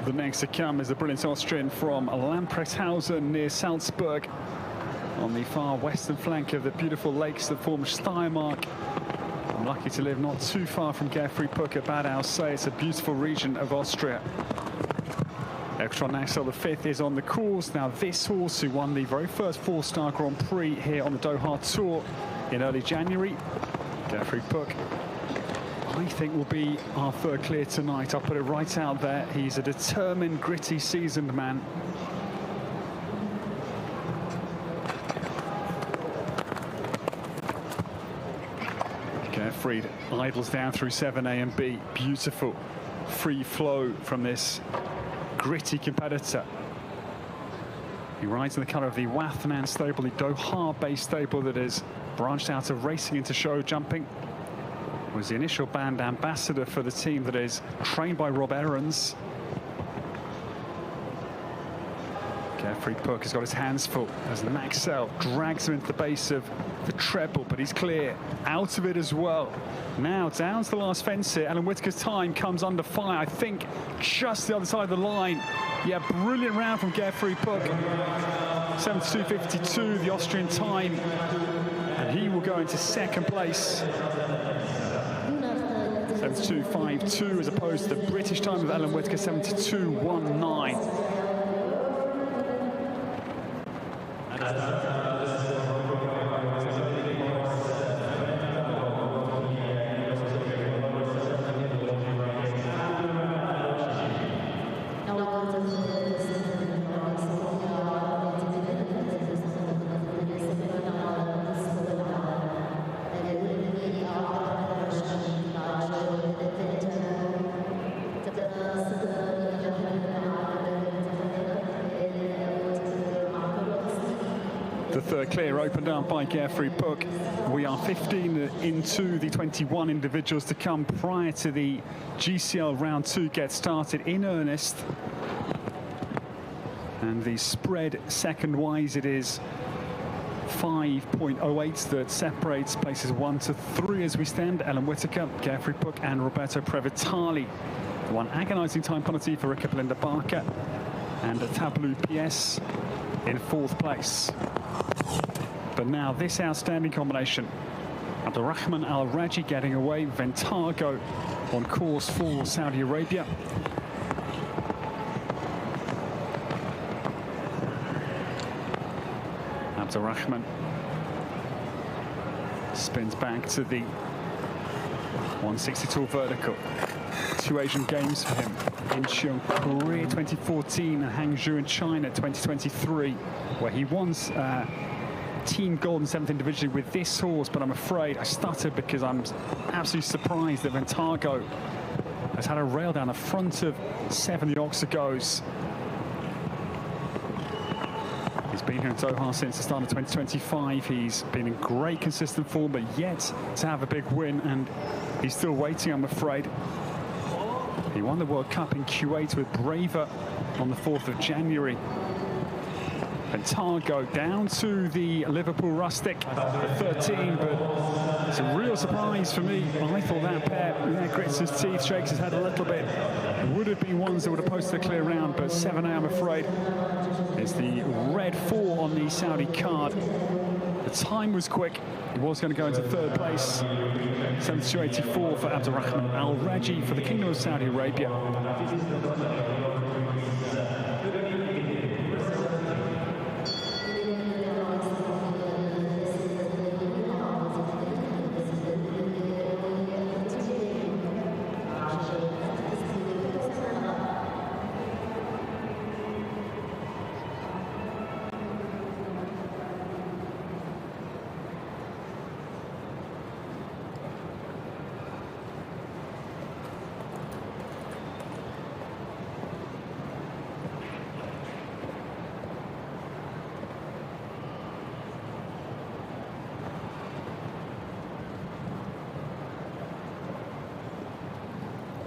The next to come is the brilliant Austrian from Lamprechtshausen near Salzburg, on the far western flank of the beautiful lakes that form Steiermark. I'm lucky to live not too far from Gerfried-Puck at Bad Aussee. It's a beautiful region of Austria. Electron Axel, the 5th, is on the course. Now this horse, who won the very first 4-star Grand Prix here on the Doha Tour in early January, Gerfried-Puck, I think will be our third clear tonight. I'll put it right out there. He's a determined, gritty, seasoned man. Gerfried idles down through 7A and B. Beautiful free flow from this gritty competitor. He rides in the colour of the Wathman stable, the Doha-based stable that is branched out of racing into show jumping. Was the initial band ambassador for the team that is trained by Rob Aarons. Gerfried-Puck has got his hands full as Maxell drags him into the base of the treble, but he's clear out of it as well. Now down to the last fence here. Alan Whitaker's time comes under fire, I think, just the other side of the line. Yeah, brilliant round from Gerfried-Puck. 72.52, the Austrian time, and he will go into second place. 72.52 as opposed to the British time of Alan Whitaker, 72.19. third clear, opened up by Geoffrey Book. We are 15 into the 21 individuals to come prior to the GCL round 2 gets started in earnest. And the spread second-wise, it is 5.08 that separates places 1 to 3 as we stand. Ellen Whittaker, Geoffrey Book and Roberto Previtali. The one agonising time penalty for Rikke Belinda Barker. And a tableau PS in 4th place. But now this outstanding combination. Abdurrahman Al-Raji getting away. Ventago on course for Saudi Arabia. Abdurrahman spins back to the 162 vertical. 2 Asian Games for him. Incheon, Korea 2014 and Hangzhou in China 2023, where he won team gold and 7th individually with this horse. But I'm afraid I stuttered because I'm absolutely surprised that Ventago has had a rail down the front of 7 Oxygos. He's been here in Doha since the start of 2025. He's been in great consistent form, but yet to have a big win, and he's still waiting, I'm afraid. He won the World Cup in Kuwait with Braver on the 4th of January. Ventago down to the Liverpool Rustic at 13, but it's a real surprise for me. I thought that pair, grits his teeth, shakes his head a little bit. Would have been ones that would have posted a clear round, but 7A, I'm afraid, is the red 4 on the Saudi card. The time was quick. He was going to go into 3rd place. 72.84 for Abdurrahman Al-Raji for the Kingdom of Saudi Arabia.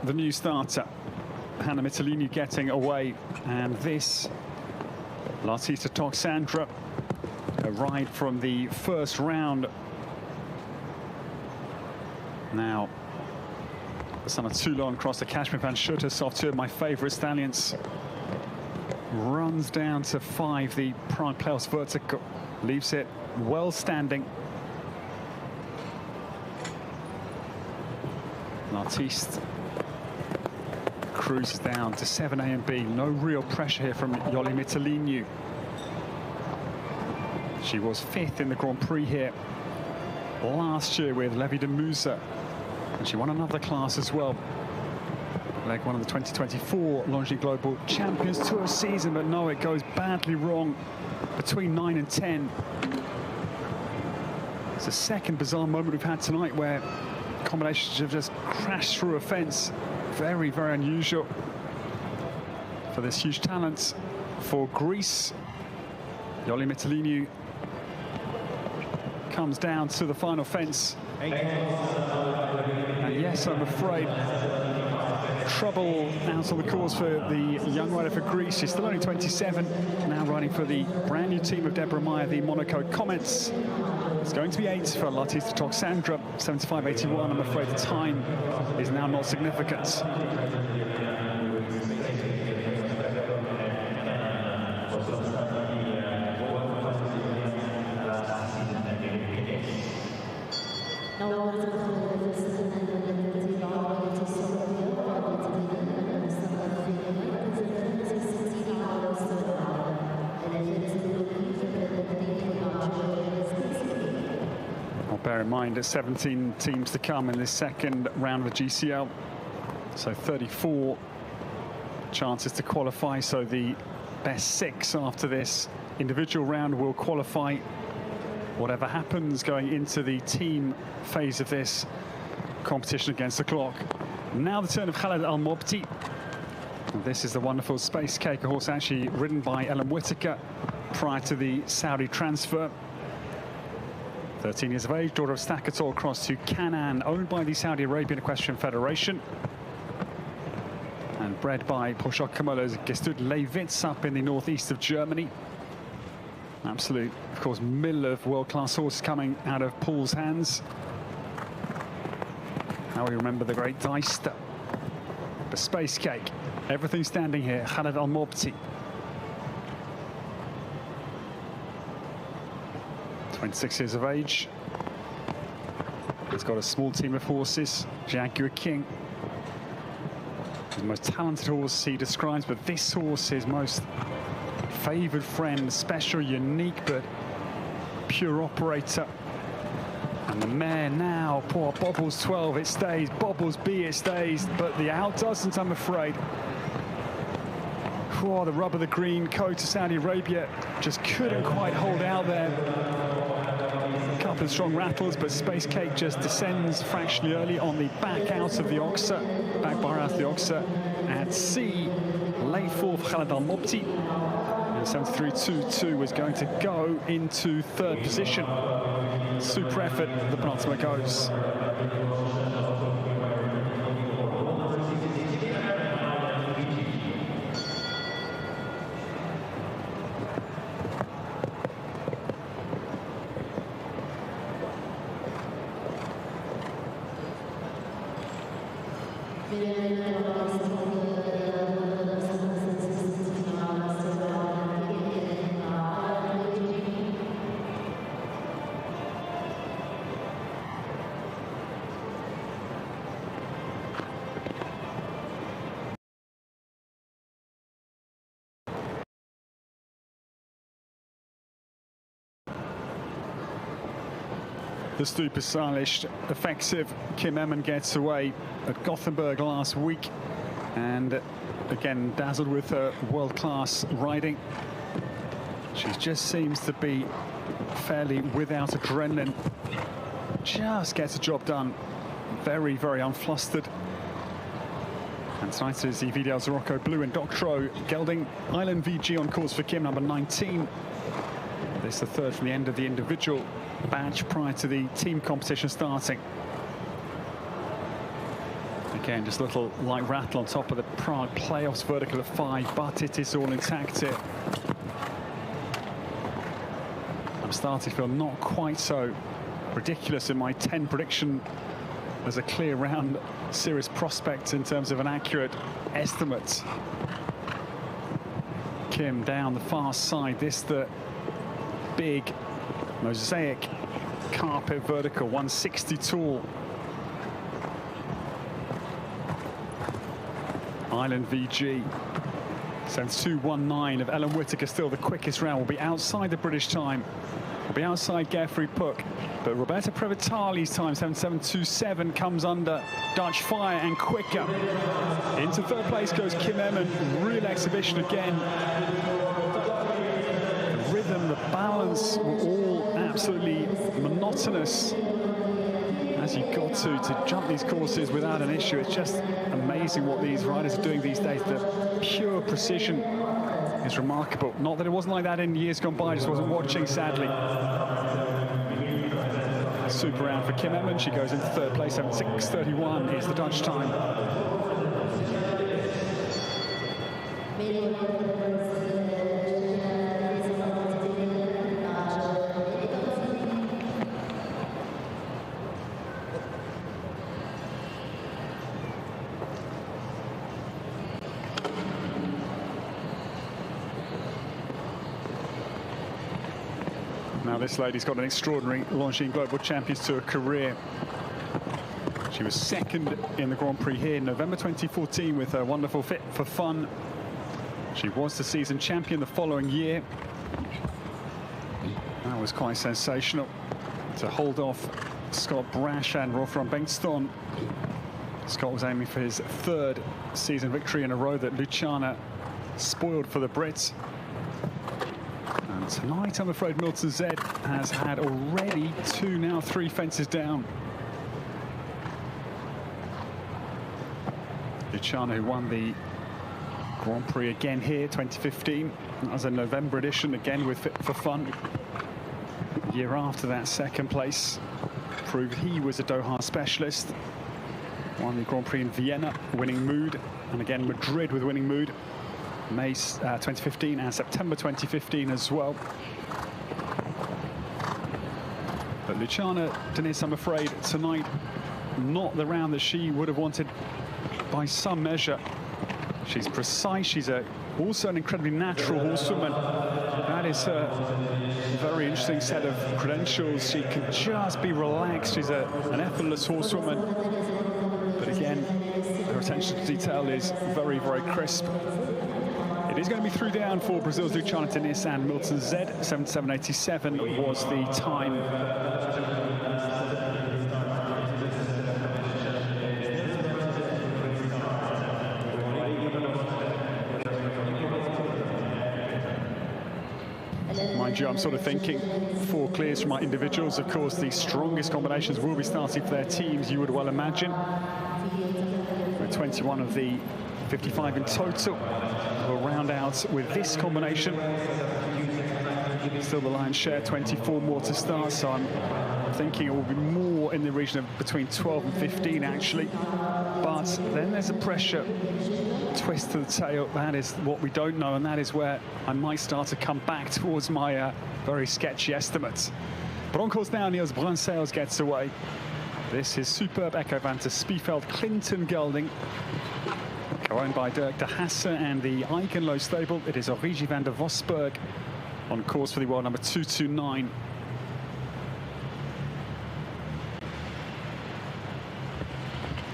The new starter, Hannah Mittalini, getting away, and this Latista Toxandra, a ride from the first round. Now, the son of Toulon across the Kashmir Van Schuttershoff, 2 of my favourite stallions, runs down to 5, the Prime Playoffs vertical, leaves it well standing. L'artiste cruises down to 7A and B. No real pressure here from Yoli Mittalini. She was 5th in the Grand Prix here last year with Levi de Musa, and she won another class as well. Leg 1 of the 2024 Longines Global Champions Tour season, but no, it goes badly wrong between 9 and 10. It's the second bizarre moment we've had tonight where combinations have just crashed through a fence. Very, very unusual for this huge talent for Greece. Yoli Mittalini comes down to the final fence. And yes, I'm afraid trouble out on the course for the young rider for Greece. She's still only 27, now riding for the brand new team of Deborah Meyer, the Monaco Comets. It's going to be 8 for Latista Toxandra, 75.81. I'm afraid the time is now not significant. Bear in mind, there's 17 teams to come in this second round of the GCL. So 34 chances to qualify. So the best 6 after this individual round will qualify. Whatever happens going into the team phase of this competition against the clock. Now the turn of Khaled Al Mobti. This is the wonderful Space Cake, a horse actually ridden by Ellen Whittaker prior to the Saudi transfer. 13 years of age, daughter of Stakator, across to Canaan, owned by the Saudi Arabian Equestrian Federation. And bred by Poshok Kamolo's Gestud Lewitz up in the northeast of Germany. Absolute, of course, mill of world-class horses coming out of Paul's hands. How we remember the great Deister, the Space Cake, everything standing here, Khaled Al-Mobti. 26 years of age. He's got a small team of horses. Jaguar King, the most talented horse he describes, but this horse, his most favoured friend, special, unique, but pure operator. And the mare now, poor Bobbles 12, it stays. Bobbles B, it stays, but the out doesn't, I'm afraid. Oh, the rub of the green coat to Saudi Arabia just couldn't quite hold out there. A couple of strong rattles, but Space Cake just descends fractionally early on the back out of the Oxa, back bar out of the Oxa. At C, late fourth, Khaled Al-Mobti. And 73.22 was going to go into third position. Super effort, the penultimate goes. The super stylish, effective Kim Emmen gets away at Gothenburg last week, and again dazzled with her world-class riding. She just seems to be fairly without adrenaline. Just gets the job done. Very, very unflustered. And tonight is the VDL Zorocco Blue and Doctro gelding. Island VG on course for Kim, number 19. This is the third from the end of the individual batch prior to the team competition starting. Again, just a little light rattle on top of the Prague playoffs vertical at 5, but it is all intact here. I'm starting to feel not quite so ridiculous in my 10 prediction. There's a clear round, serious prospect in terms of an accurate estimate. Kim down the far side, this the big mosaic carpet vertical, 160 tall. Island VG, 72.19 of Ellen Whittaker, still the quickest round, will be outside the British time, will be outside Geoffrey Puck, but Roberta Previtali's time, 77.27, comes under Dutch Fire and quicker. Into third place goes Kim Emmen, real exhibition again. The rhythm, the balance were all absolutely monotonous as you got to jump these courses without an issue. It's just amazing what these riders are doing these days. The pure precision is remarkable. Not that it wasn't like that in years gone by, I just wasn't watching, sadly. Super round for Kim Emmen. She goes into third place, 76.31 is the Dutch time. Now this lady's got an extraordinary Longines Global Champions Tour career. She was second in the Grand Prix here in November 2014 with her wonderful Fit for Fun. She was the season champion the following year. That was quite sensational to hold off Scott Brash and Rolf Bengtsson. Scott was aiming for his third season victory in a row that Luciana spoiled for the Brits. And tonight, I'm afraid Milton Z has had already 2, now 3 fences down. Luciana, who won the Grand Prix again here, 2015. That was a November edition, again with Fit for Fun. year after that second place, proved he was a Doha specialist. Won the Grand Prix in Vienna, winning mood, and again Madrid with winning mood. May 2015 and September 2015 as well. But Luciana Diniz, I'm afraid, tonight, not the round that she would have wanted by some measure. She's precise, she's also an incredibly natural horsewoman. That is a very interesting set of credentials. She can just be relaxed. She's an effortless horsewoman. But again, her attention to detail is very, very crisp. It is going to be 3 down for Brazil's Luciana Diniz and Milton Zed. 77.87 was the time. Mind you, I'm sort of thinking 4 clears from my individuals. Of course, the strongest combinations will be starting for their teams, you would well imagine. With 21 of the 55 in total will round out with this combination. Still the lion's share, 24 more to start, so I'm thinking it will be more in the region of between 12 and 15 actually. But then there's a pressure twist to the tail. That is what we don't know, and that is where I might start to come back towards my very sketchy estimates. But on course now, Niels Brunsels gets away. This is superb Echo van der Spieveld Clinton gelding, owned by Dirk de Hasse and the Eigenlo stable. It is Origi van der Vosberg on course for the world number 229.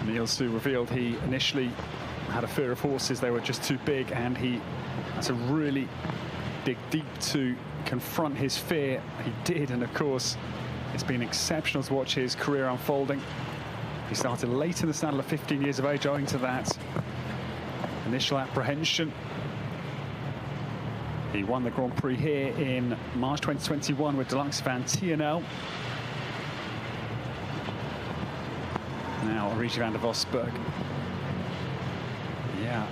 Niels, who revealed he initially had a fear of horses, they were just too big, and he had to really dig deep to confront his fear. He did, and of course it's been exceptional to watch his career unfolding. He started late in the saddle at 15 years of age, owing to that initial apprehension. He won the Grand Prix here in March 2021 with Deluxe Van TNL. Now Origi van der Vosberg. Yeah,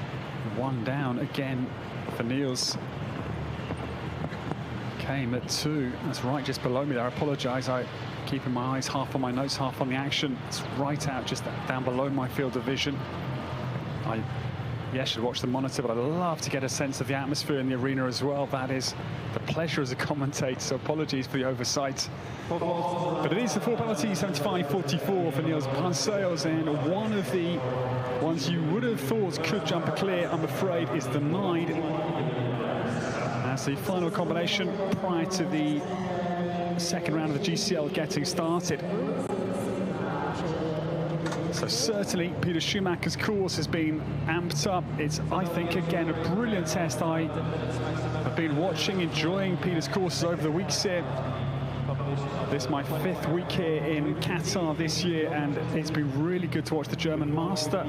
1 down again for Niels. Came at 2. That's right, just below me there. I apologise. I keeping my eyes half on my notes, half on the action. It's right out, just down below my field of vision. Yes, should watch the monitor, but I love to get a sense of the atmosphere in the arena as well. That is the pleasure as a commentator, so apologies for the oversight. But it is the 4 penalty, 75-44 for Niels Brunsels, and one of the ones you would have thought could jump a clear, I'm afraid, is denied. As the final combination prior to the second round of the GCL getting started. So certainly Peter Schumacher's course has been amped up. It's, I think, again, a brilliant test. I have been watching, enjoying Peter's courses over the weeks here. This is my 5th week here in Qatar this year, and it's been really good to watch the German master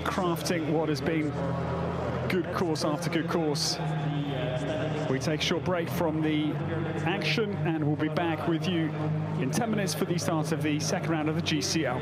crafting what has been good course after good course. We take a short break from the action, and we'll be back with you in 10 minutes for the start of the second round of the GCL.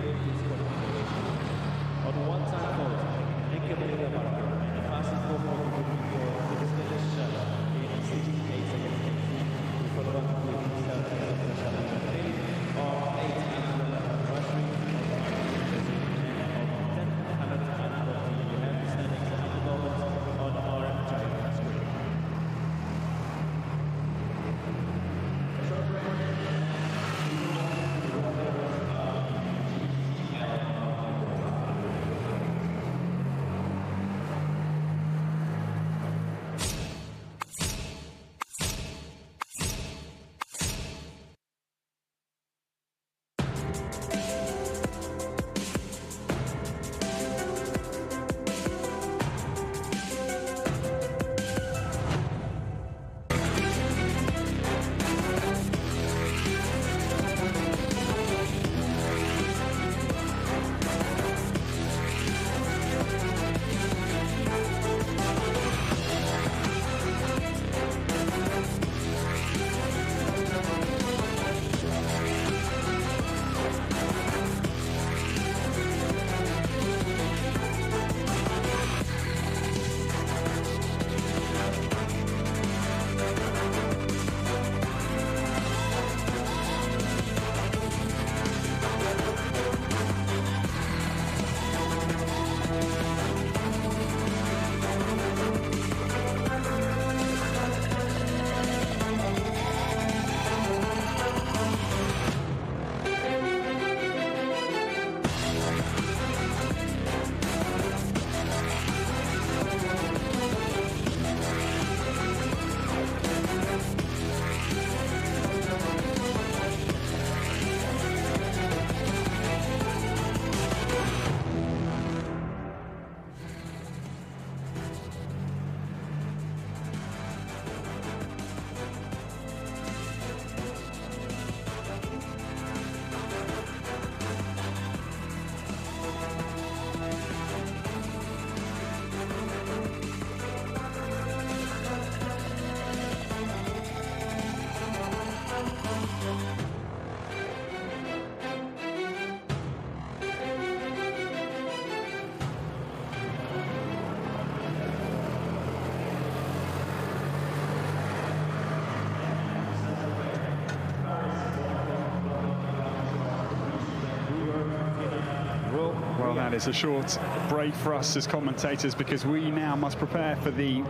Well, that is a short break for us as commentators, because we now must prepare for the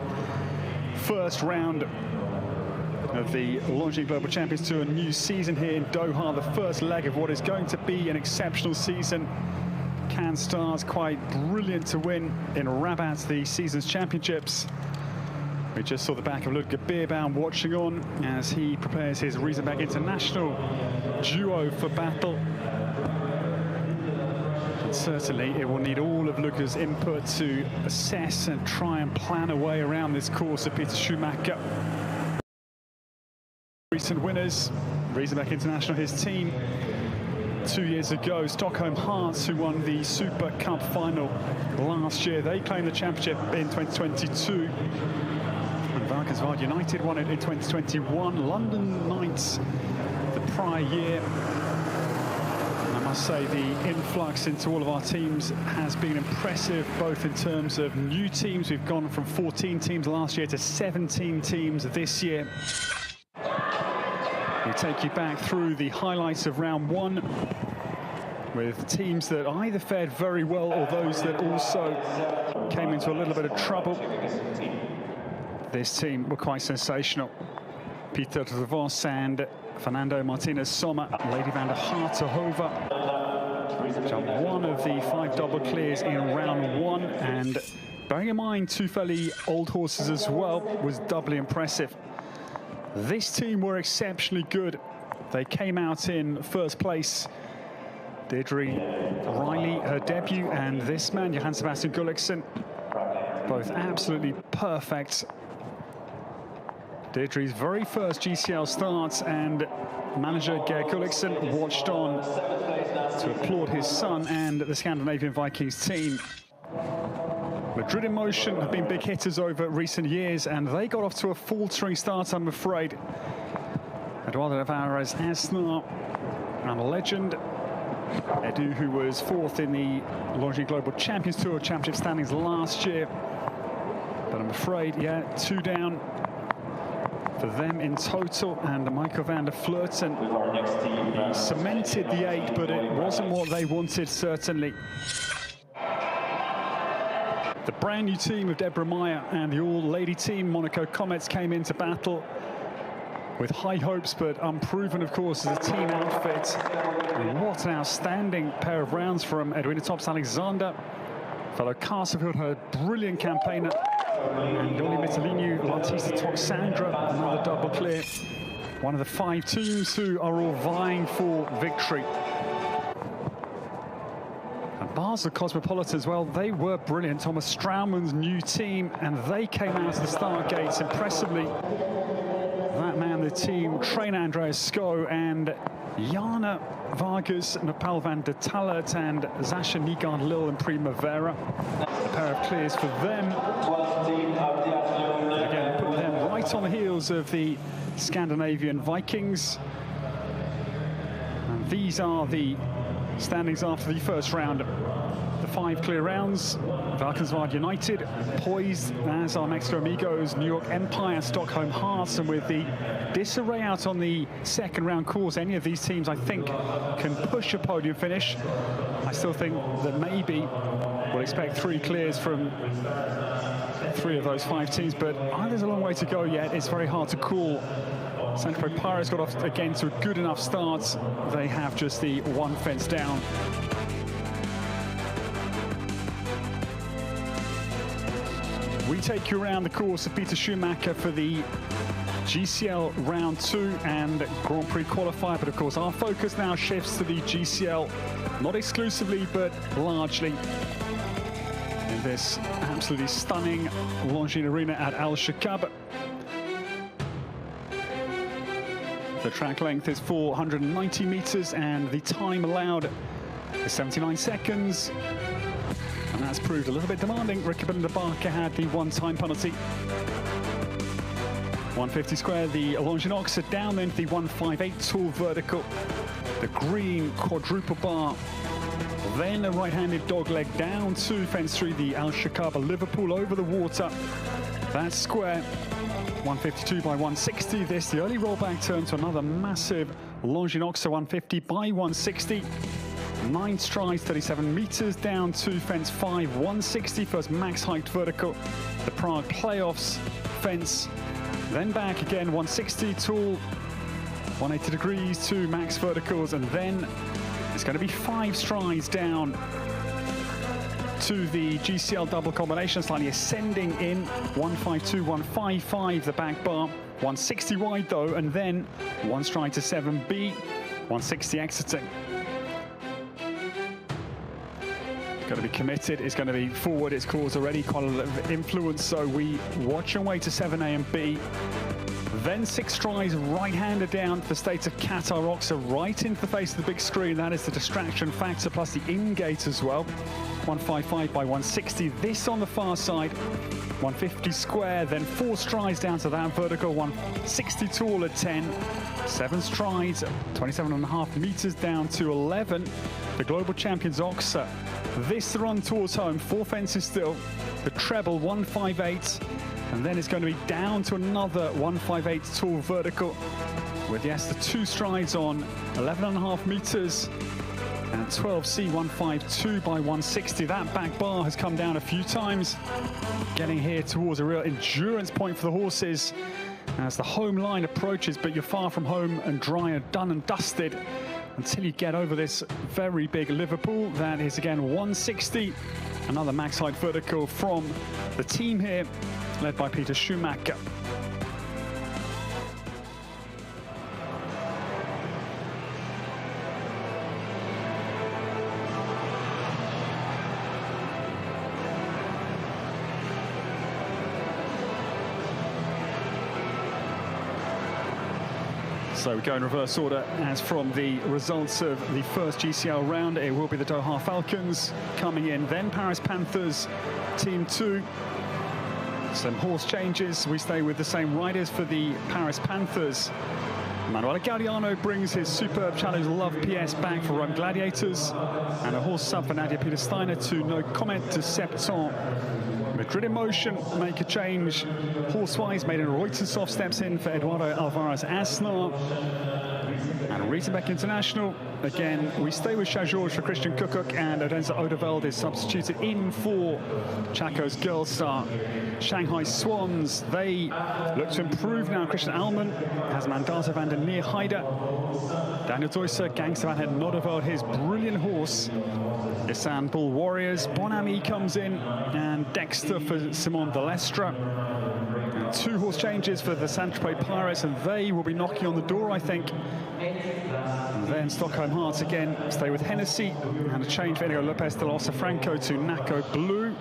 first round of the Longines Global Champions Tour new season here in Doha, the first leg of what is going to be an exceptional season. Can Stars quite brilliant to win in Rabat, the season's championships. We just saw the back of Ludger Beerbaum watching on as he prepares his Riesenbeck International duo for battle. And certainly it will need all of Ludger's input to assess and try and plan a way around this course of Peter Schumacher. Recent winners, Riesenbeck International, his team 2 years ago, Stockholm Hearts, who won the Super Cup final last year. They claimed the championship in 2022. And Valkenswaard United won it in 2021. London Knights the prior year. And I must say the influx into all of our teams has been impressive, both in terms of new teams. We've gone from 14 teams last year to 17 teams this year. We take you back through the highlights of round one with teams that either fared very well or those that also came into a little bit of trouble. This team were quite sensational. Peter de Vos and Fernando Martinez Sommer, Lady van der Hartenhove, jumped one of the 5 double clears in round one, and bearing in mind 2 fairly old horses as well was doubly impressive. This team were exceptionally good. They came out in first place. Deirdre Riley, her debut, and this man, Johan Sebastian Gulliksen, both absolutely perfect. Deirdre's very first GCL start, and manager Geir Gulliksen watched on to applaud his son and the Scandinavian Vikings team. Madrid in Motion have been big hitters over recent years, and they got off to a faltering start, I'm afraid. Eduardo Alvarez Asnar, and a legend. Edu, who was 4th in the Longines Global Champions Tour Championship standings last year. But I'm afraid, yeah, 2 down for them in total, and Michael van der Vleuten, he cemented the 8, but it wasn't what they wanted, certainly. The brand new team of Deborah Meyer and the all-lady team Monaco Comets came into battle with high hopes, but unproven, of course, as a team outfit. And what an outstanding pair of rounds from Edwina Tops-Alexander, fellow Castleford, her brilliant campaigner, and Dolly Mittelinu, Lantista Toxandra, another double clear. One of the 5 teams who are all vying for victory. Basel Cosmopolitans, well, they were brilliant. Thomas Straumann's new team, and they came out of the start gates impressively. That man, the team, trainer Andreas Sko and Jana Vargas, Nepal van der Talert, and Zasha Nigard Lil and Primavera. A pair of clears for them. Again, put them right on the heels of the Scandinavian Vikings. And these are the standings after the first round. The 5 clear rounds. Valkenswaard United poised, as our Mexico Amigos, New York Empire, Stockholm Hearts, and with the disarray out on the second round course, any of these teams, I think, can push a podium finish. I still think that maybe we'll expect 3 clears from 3 of those 5 teams, but there's a long way to go yet. It's very hard to call. Centro Pirates got off again to a good enough start. They have just the 1 fence down. We take you around the course of Peter Schumacher for the GCL Round 2 and Grand Prix qualifier, but of course our focus now shifts to the GCL, not exclusively but largely, in this absolutely stunning Longines Arena at Al Shakab. The track length is 490 meters and the time allowed is 79 seconds. And that's proved a little bit demanding. Ricky van der Barker had the 1-time penalty. 150 square, the Longines Oxford down then to the 158 tall vertical. The green quadruple bar. Then a right-handed dog leg down to fence 3, the Al Shakab Liverpool over the water. That's square. 152 by 160. This, the early rollback turn to another massive Longines Oxford 150 by 160. 9 strides, 37 meters down to fence 5, 160 first max height vertical. The Prague playoffs fence, then back again, 160 tall, 180 degrees, 2 max verticals, and then it's going to be 5 strides down to the GCL double combination, slightly ascending in, 152, 155 the back bar, 160 wide though, and then 1 stride to 7B, 160 exiting. Got to be committed, it's going to be forward, it's caused already quite a lot of influence, so we watch our way to 7A and B. Then 6 strides right-hander down to the state of Qatar Oxa, right into the face of the big screen. That is the distraction factor, plus the in-gate as well. 155 by 160, this on the far side. 150 square, then 4 strides down to that vertical, 160 tall at 10. 7 strides, 27.5 meters down to 11. The global champions Oxa. This run towards home, 4 fences still. The treble, 158. And then it's going to be down to another 158 tall vertical with, yes, the 2 strides on 11.5 meters and 12C 152 by 160. That back bar has come down a few times, getting here towards a real endurance point for the horses as the home line approaches, but you're far from home and dry and done and dusted until you get over this very big Liverpool. That is again 160, another max height vertical from the team here, led by Peter Schumacher. So we go in reverse order as from the results of the first GCL round. It will be the Doha Falcons coming in, then Paris Panthers, Team 2. Some horse changes. We stay with the same riders for the Paris Panthers. Manuel Gaudiano brings his superb challenge Love PS back for Rome Gladiators, and a horse sub for Nadia Peter Steiner to No Comment to Septon. Madrid in motion, make a change. Horsewise, made in Reutershoff steps in for Eduardo Alvarez Asnar. And Riesenbeck International, again, we stay with Shah-Georges for Christian Kukuk, and Odense Odeveld is substituted in for Chaco's Girl Star. Shanghai Swans, they look to improve now. Christian Alman has Mandata van der Neerheide. Daniel Deusser, Gangster van het Nodeveld, his brilliant horse. Istanbul Warriors, Bonami comes in, and Dexter for Simon Delestre. And 2 horse changes for the Saint-Tropez Pirates, and they will be knocking on the door, I think. And then Stockholm Hearts again stay with Hennessy, and a change for Inigo Lopez de los Franco to Naco Blue.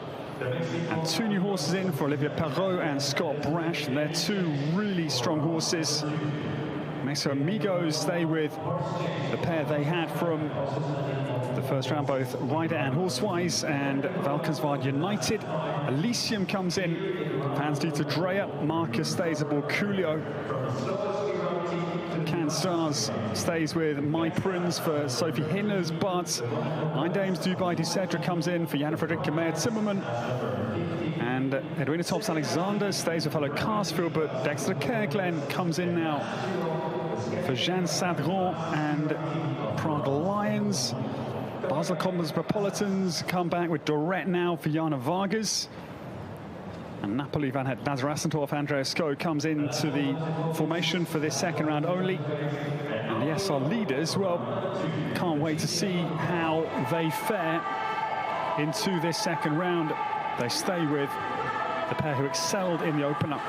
And 2 new horses in for Olivier Perrault and Scott Brash, and they're 2 really strong horses. Meso Amigos stay with the pair they had from the first round, both rider and horsewise, and Valkenswaard United. Elysium comes in, Hans Dieter Dreyer. Marcus stays aboard Coolio. Stars stays with My Prince for Sophie Hinners, but Eindames Dubai de Cedra comes in for Jan Fredrik Meyer-Zimmermann. And Edwina Tops Alexander stays with fellow Carsfield, but Dexter Kerglen comes in now for Jean Sadron and Prague Lions. Basel Cosmopolitans come back with Dorette now for Jana Vargas. And Napoli Van Het Nazar Assentorf, Andreas Sko comes into the formation for this second round only. And yes, our leaders, well, can't wait to see how they fare into this second round. They stay with the pair who excelled in the opener.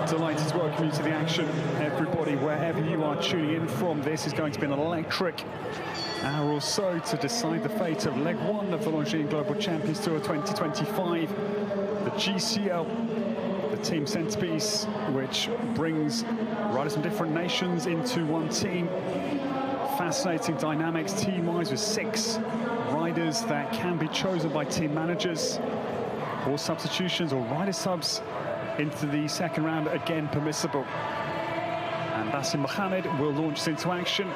Delighted to welcome you to the action, everybody, wherever you are tuning in from. This is going to be an electric hour or so to decide the fate of leg 1 of the Longines Global Champions Tour 2025. The GCL, the team centerpiece, which brings riders from different nations into one team. Fascinating dynamics team-wise with 6 riders that can be chosen by team managers. Horse substitutions or rider subs into the second round again permissible. And Basel Mohammed will launch this into action.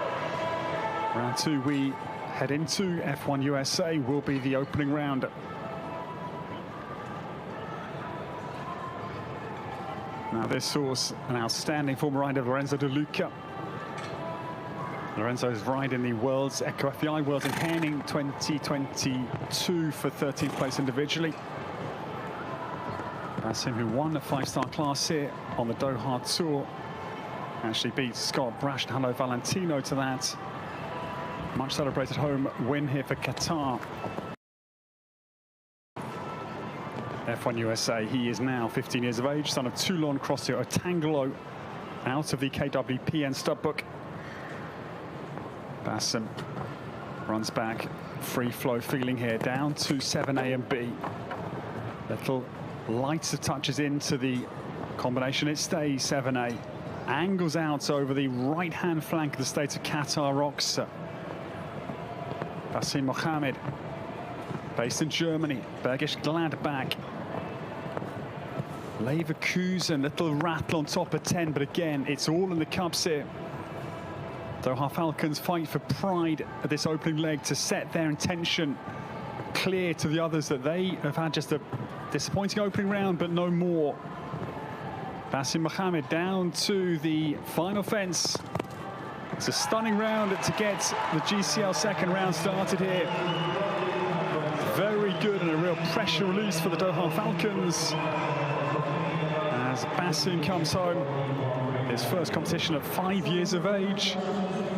Round 2 we head into. F1 USA will be the opening round. Now this horse, an outstanding former rider, Lorenzo De Luca. Lorenzo is riding the World's Eco FEI Worlds in Henning 2022 for 13th place individually. That's him who won the 5-star class here on the Doha Tour. Actually beat Scott Brash and Hanno Valentino to that. Much celebrated home win here for Qatar. F1 USA, he is now 15 years of age, son of Toulon Crossio Otangelo, out of the KWPN stud book. Bassem runs back, free flow feeling here, down to 7A and B. Little lighter touches into the combination, it stays 7A. Angles out over the right-hand flank of the state of Qatar rocks. Basel Mohammed, based in Germany, Bergisch Gladbach. Leverkusen, little rattle on top of 10, but again, it's all in the cups here. Doha Falcons fight for pride at this opening leg to set their intention clear to the others that they have had just a disappointing opening round, but no more. Basel Mohammed down to the final fence. It's a stunning round to get the GCL second round started here. Very good and a real pressure release for the Doha Falcons. As Basel comes home, his first competition at 5 years of age.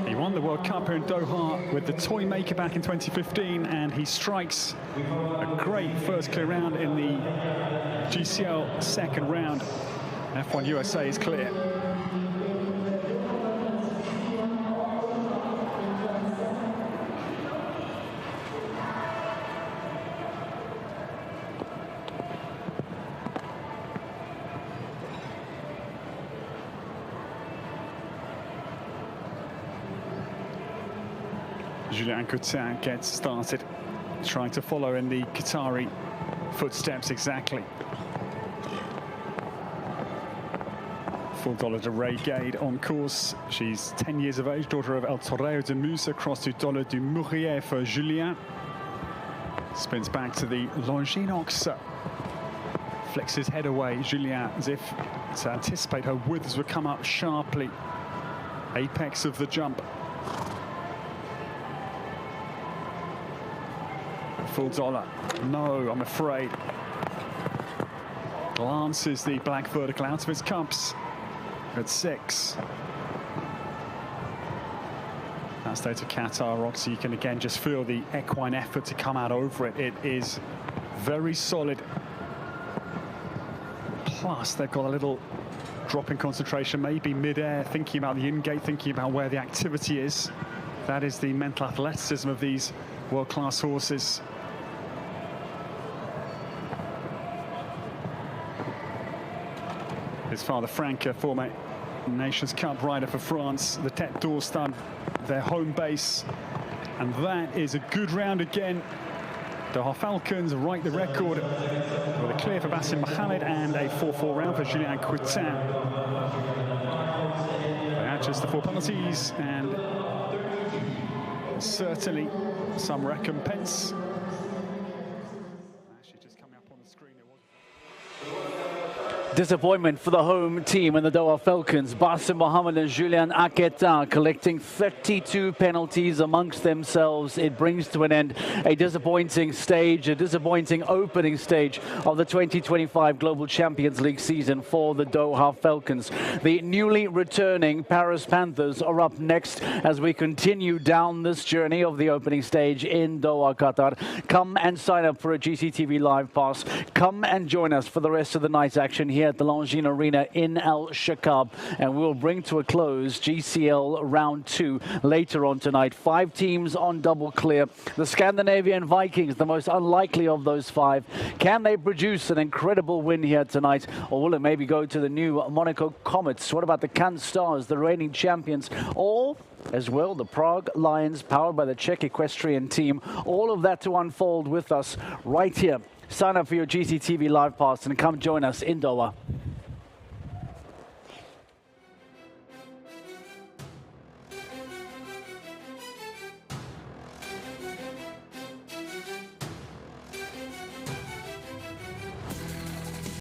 He won the World Cup here in Doha with the toy maker back in 2015, and he strikes a great first clear round in the GCL second round. F1 USA is clear. Julien Coutin gets started, trying to follow in the Qatari footsteps exactly. $4 to Ray Gade on course. She's 10 years of age, daughter of El Torreo de Musa, across to $1 du Mourier for Julien. Spins back to the Longinox. Flicks his head away, Julien, as if to anticipate her withers would come up sharply. Apex of the jump. $4. No, I'm afraid. Glances the black vertical out of his cups at 6. That state of Qatar rocks, you can again just feel the equine effort to come out over it. It is very solid. Plus, they've got a little drop in concentration, maybe mid-air, thinking about the in-gate, thinking about where the activity is. That is the mental athleticism of these world-class horses. His father, Frank, a former Nations Cup rider for France, the Tête d'Or stud, their home base. And that is a good round again. Doha Falcons write the record with a clear for Basel Mohammed and a 4-4 round for Julien Coutin. They had just the 4 penalties and certainly some recompense. Disappointment for the home team and the Doha Falcons. Basel Mohammed and Julien Coutin collecting 32 penalties amongst themselves. It brings to an end a disappointing stage, a disappointing opening stage of the 2025 Global Champions League season for the Doha Falcons. The newly returning Paris Panthers are up next as we continue down this journey of the opening stage in Doha, Qatar. Come and sign up for a GCTV Live Pass. Come and join us for the rest of the night's action here at the Longines Arena in Al Shakab, and we'll bring to a close GCL round 2 later on tonight. 5 teams on double clear. The Scandinavian Vikings, the most unlikely of those 5. Can they produce an incredible win here tonight, or will it maybe go to the new Monaco Comets? What about the Cannes Stars, the reigning champions, or as well the Prague Lions, powered by the Czech equestrian team? All of that to unfold with us right here Sign up for your GCTV Live Pass and come join us in Doha.